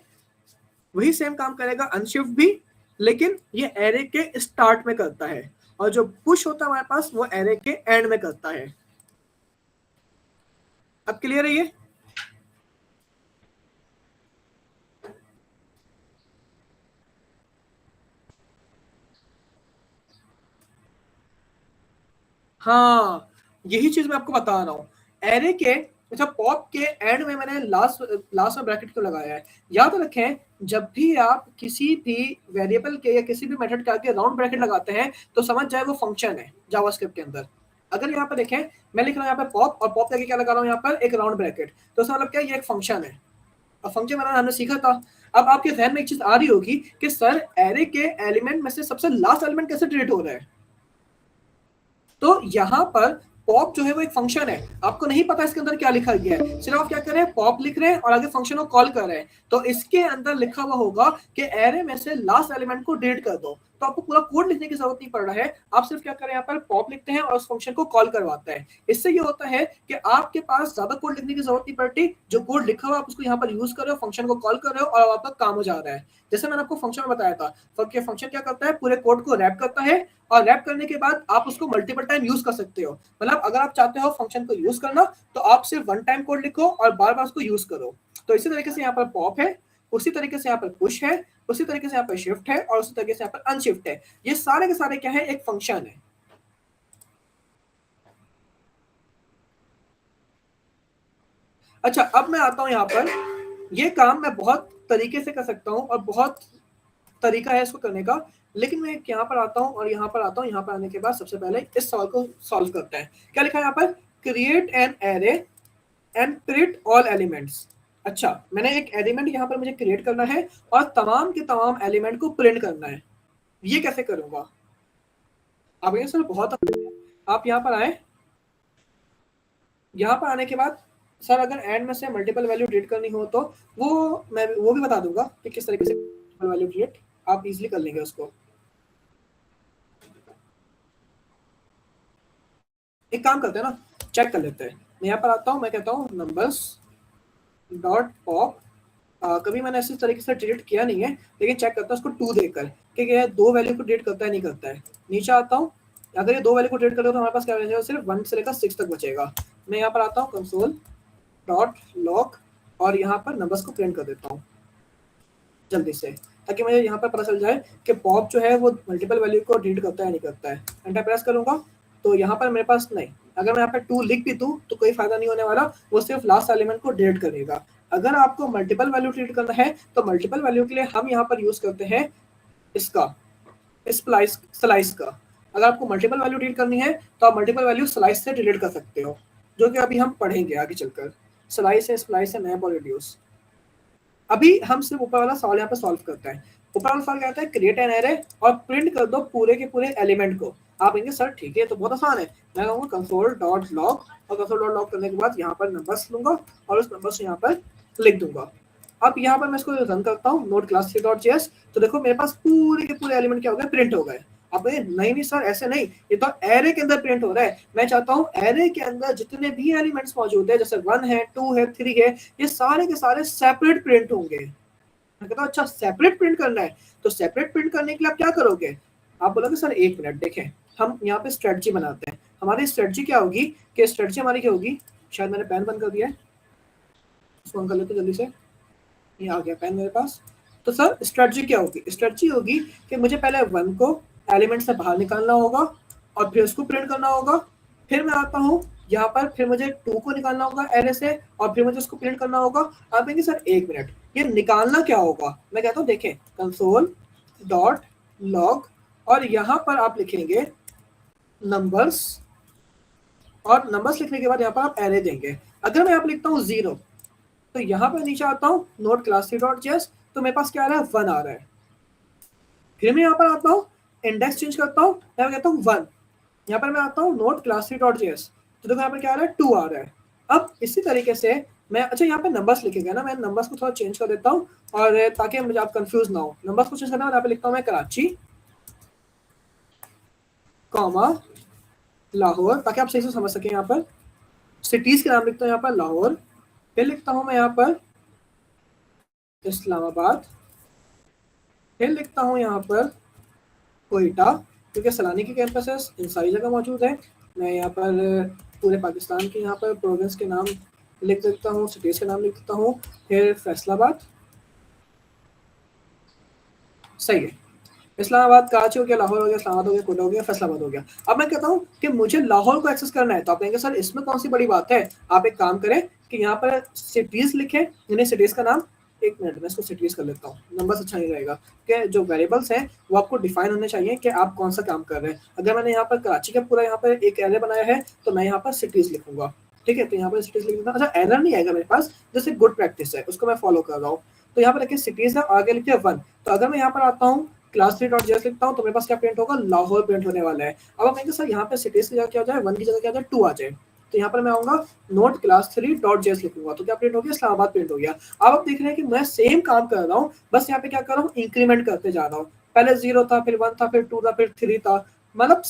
वही सेम काम करेगा अनशिफ्ट भी, लेकिन ये एरे के स्टार्ट में करता है, और जो पुश होता है हमारे पास वो एरे के एंड में करता है। अब क्लियर है ये? हाँ, यही चीज मैं आपको बता रहा हूँ। एरे के, अच्छा पॉप के एंड में मैंने लास्ट लास्ट में ब्रैकेट को लगाया है। याद रखें, जब भी आप किसी भी वेरिएबल के या किसी भी मेथड के आगे राउंड ब्रैकेट लगाते हैं तो समझ जाए वो फंक्शन है जावास्क्रिप्ट के अंदर। अगर यहाँ पर देखें, मैं लिख रहा हूँ यहाँ पे पॉप, और पॉप के क्या लगा रहा हूँ यहाँ पर एक राउंड ब्रैकेट, तो उसका मतलब क्या है, ये एक फंक्शन है। अब फंक्शन बनाना हमने सीखा था। अब आपके जहन में एक चीज आ रही होगी कि सर एरे के एलिमेंट में से सबसे लास्ट एलिमेंट कैसे डिलीट हो रहा है। तो यहाँ पर पॉप जो है वो एक फंक्शन है, आपको नहीं पता इसके अंदर क्या लिखा गया है, सिर्फ आप क्या कर रहे हैं, पॉप लिख रहे हैं और आगे फंक्शन को कॉल कर रहे हैं। तो इसके अंदर लिखा हुआ होगा कि एरे में से लास्ट एलिमेंट को डिलीट कर दो, तो आपको पूरा कोड लिखने की जरूरत नहीं पड़ रहा है। आप सिर्फ क्या करें, यहाँ पर पॉप लिखते हैं और उस फंक्शन को कॉल करवाते हैं। इससे ये होता है कि आपके पास ज्यादा कोड लिखने की जरूरत नहीं पड़ती, जो कोड लिखा हुआ आप उसको यहाँ पर यूज कर रहे हो, फंक्शन को कॉल कर रहे हो और आपका काम हो जा रहा है। जैसे मैंने आपको फंक्शन में बताया था, फंक्शन क्या करता है, पूरे कोड को रैप करता है, और रैप करने के बाद आप उसको मल्टीपल टाइम यूज कर सकते हो। मतलब अगर आप चाहते हो फंक्शन को यूज करना, तो आप सिर्फ वन टाइम कोड लिखो और बार बार उसको यूज करो। तो इसी तरीके से यहाँ पर पॉप है, उसी तरीके से यहाँ पर पुश है, उसी तरीके से यहाँ पर शिफ्ट है, और उसी तरीके से यहाँ पर अनशिफ्ट है। ये सारे के सारे क्या है, एक फंक्शन है। अच्छा अब मैं आता हूँ यहाँ पर, ये काम मैं बहुत तरीके से कर सकता हूँ और बहुत तरीका है इसको करने का, लेकिन मैं यहाँ पर आता हूँ और यहाँ पर आता हूँ। यहाँ पर आने के बाद सबसे पहले इस सवाल को सॉल्व करते हैं। क्या लिखा है यहाँ पर, create an array and print all elements. अच्छा, मैंने एक एलिमेंट यहाँ पर मुझे क्रिएट करना है और तमाम के तमाम एलिमेंट को प्रिंट करना है। ये कैसे करूंगा, अब ये सर बहुत आप यहाँ पर आए, यहाँ पर आने के बाद सर अगर एंड में से मल्टीपल वैल्यू डिलीट करनी हो तो वो मैं वो भी बता दूंगा कि किस तरीके से मल्टीपल वैल्यू डिलीट आप इजीली कर लेंगे उसको। एक काम करते हैं ना, चेक कर लेते हैं। मैं यहाँ पर आता हूँ, मैं कहता हूँ नंबर्स डॉट पॉप। कभी मैंने इस तरीके से डिलीट किया नहीं है, लेकिन चेक करता हूँ उसको 2 देकर कि क्या दो वैल्यू को डिलीट करता है नहीं करता है। नीचे आता हूँ, अगर ये दो वैल्यू को डिलीट कर दो तो हमारे पास क्या बचेगा, सिर्फ 1 से लेकर 6 तक बचेगा। मैं यहाँ पर आता हूँ कंसोल डॉट लॉग, और यहाँ पर नंबर्स को प्रिंट कर देता हूँ जल्दी से, ताकि मुझे यहाँ पर पता चल जाए कि पॉप जो है वो मल्टीपल वैल्यू को डिलीट करता है नहीं करता है। एंटर प्रेस करूंगा तो यहाँ पर मेरे पास नहीं, अगर मैं यहाँ पर 2 लिख भी दूँ तो कोई फायदा नहीं होने वाला, वो सिर्फ लास्ट एलिमेंट को डिलीट करेगा। अगर आपको मल्टीपल वैल्यू डिलीट करना है तो मल्टीपल वैल्यू के लिए हम यहाँ पर यूज करते हैं इसका स्लाइस का। अगर आपको मल्टीपल वैल्यू डिलीट करनी है तो आप मल्टीपल वैल्यू स्लाइस से डिलीट कर सकते हो, जो कि अभी हम पढ़ेंगे आगे चलकर। स्लाइस है, स्प्लाइस है, मैप और रिड्यूस। अभी हम सिर्फ ऊपर वाला सवाल यहाँ पे सॉल्व करते हैं। ऊपर वाला सवाल कहता है क्रिएट एन एरे और प्रिंट कर दो पूरे के पूरे एलिमेंट को। आप कहेंगे सर ठीक है, तो बहुत आसान है। मैं कहूँगा कंसोल डॉट लॉग, और कंसोल डॉट लॉग करने के बाद यहाँ पर नंबर्स लूंगा और उस नंबर से यहाँ पर लिख दूंगा। अब यहाँ पर मैं इसको रन करता हूँ नोट क्लास 3.js, तो देखो मेरे पास पूरे के पूरे एलिमेंट क्या हो गए, प्रिंट हो गए। अब नहीं नहीं सर ऐसे नहीं, ये तो एरे के अंदर प्रिंट हो रहा है। मैं चाहता हूँ एरे के अंदर जितने भी एलिमेंट्स मौजूद है, जैसे 1 है, 2 है, 3 है, ये सारे के सारे सेपरेट प्रिंट होंगे। मैं कहता हूँ अच्छा सेपरेट प्रिंट करना है, तो सेपरेट प्रिंट करने के लिए आप क्या करोगे, आप बोलोगे सर 1 मिनट देखें, हम यहाँ पे स्ट्रेटजी बनाते हैं। हमारी स्ट्रेटजी क्या होगी कि स्ट्रेटजी हमारी क्या होगी, शायद मैंने पेन बंद कर दिया है, इसको कर लेते जल्दी से, ये आ गया पेन मेरे पास। तो सर स्ट्रेटजी क्या होगी, स्ट्रेटजी होगी कि मुझे पहले 1 को एलिमेंट से बाहर निकालना होगा और फिर उसको प्रिंट करना होगा, फिर मैं आता हूँ यहाँ पर, फिर मुझे 2 को निकालना होगा एरे से और फिर मुझे उसको प्रिंट करना होगा। आप कहेंगे सर 1 मिनट, ये निकालना क्या होगा, मैं कहता हूँ देखें कंसोल डॉट लॉग और यहाँ पर आप लिखेंगे नंबर्स, और नंबर्स लिखने के बाद यहाँ पर आप एरे देंगे। अगर मैं यहाँ पर लिखता हूँ 0, तो यहाँ पर नीचे आता हूँ node class three dot JS, तो मेरे पास क्या आ रहा है 1 आ रहा है। फिर मैं यहाँ पर आता हूँ इंडेक्स चेंज करता हूँ, मैं कहता हूँ 1, यहाँ पर मैं आता हूँ node class three dot JS, तो देखो यहाँ पर क्या आ रहा है 2 आ रहा है। अब इसी तरीके से मैं, अच्छा यहाँ पे नंबर्स लिखेगा ना, मैं नंबर्स को थोड़ा चेंज कर देता हूँ और ताकि मुझे आप कंफ्यूज ना हो, नंबर्स को चेंज करना है, यहाँ पे लिखता हूँ मैं कराची कॉमा लाहौर, ताकि आप सही से समझ सकें। यहाँ पर सिटीज के नाम लिखता हूँ, यहाँ पर लाहौर, फिर लिखता हूँ मैं यहाँ पर इस्लामाबाद, फिर लिखता हूँ यहाँ पर कोयटा, क्योंकि सलानी की कैंपसेस इन सारी जगह मौजूद है। मैं यहाँ पर पूरे पाकिस्तान के यहाँ पर प्रोविंस के नाम लिख देता हूँ, सिटीज़ के नाम लिख देता हूँ, फिर फैसलाबाद, सही है, इस्लामाबाद, कराची हो गया, लाहौर हो गया, इस्लामाबाद हो गया, कोयटा हो गया, फैसलाबाद हो गया। अब मैं कहता हूँ कि मुझे लाहौर को एक्सेस करना है, तो आप कहेंगे सर इसमें कौन सी बड़ी बात है, आप एक काम करें कि यहाँ पर सिटीज़ लिखें, यानी सिटीज़ का नाम, 1 मिनट में इसको सिटीज़ कर लेता हूँ, नंबर अच्छा नहीं रहेगा, कि जो वेरिएबल्स हैं वो आपको डिफाइन होने चाहिए कि आप कौन सा काम कर रहे हैं। अगर मैंने यहाँ पर कराची का पूरा यहाँ पर एक एरे बनाया है, तो मैं यहाँ पर सिटीज़ लिखूंगा, ठीक है, तो यहाँ पर सिटीज़ लिख देता हूँ। अच्छा एरर नहीं आएगा मेरे पास, जैसे गुड प्रैक्टिस है उसको मैं फॉलो कर रहा हूँ। तो यहाँ पर देखिए सिटीज़ है, आगे लिखिए 1, तो अगर मैं यहाँ पर आता हूँ क्लास थ्री डॉट जेएस लिखता हूँ, तो मेरे पास क्या प्रिंट होगा, लाहौर प्रिंट होने वाला है। अब आप कहेंगे सर यहाँ पे सिटीज की जगह क्या हो जाए, 1 की जगह क्या हो जाए, 2 आ जाए, तो यहाँ पर मैं आऊंगा note class three dot JS लिखूंगा, तो क्या प्रिंट हो गया, इस्लामाबाद प्रिंट हो गया। अब आप देख रहे हैं कि मैं सेम काम कर रहा हूँ, बस यहाँ पे क्या कर रहा हूँ, इंक्रीमेंट करते जा रहा हूँ, पहले 0 था, फिर 1 था, फिर 2 था, फिर 3 था, मतलब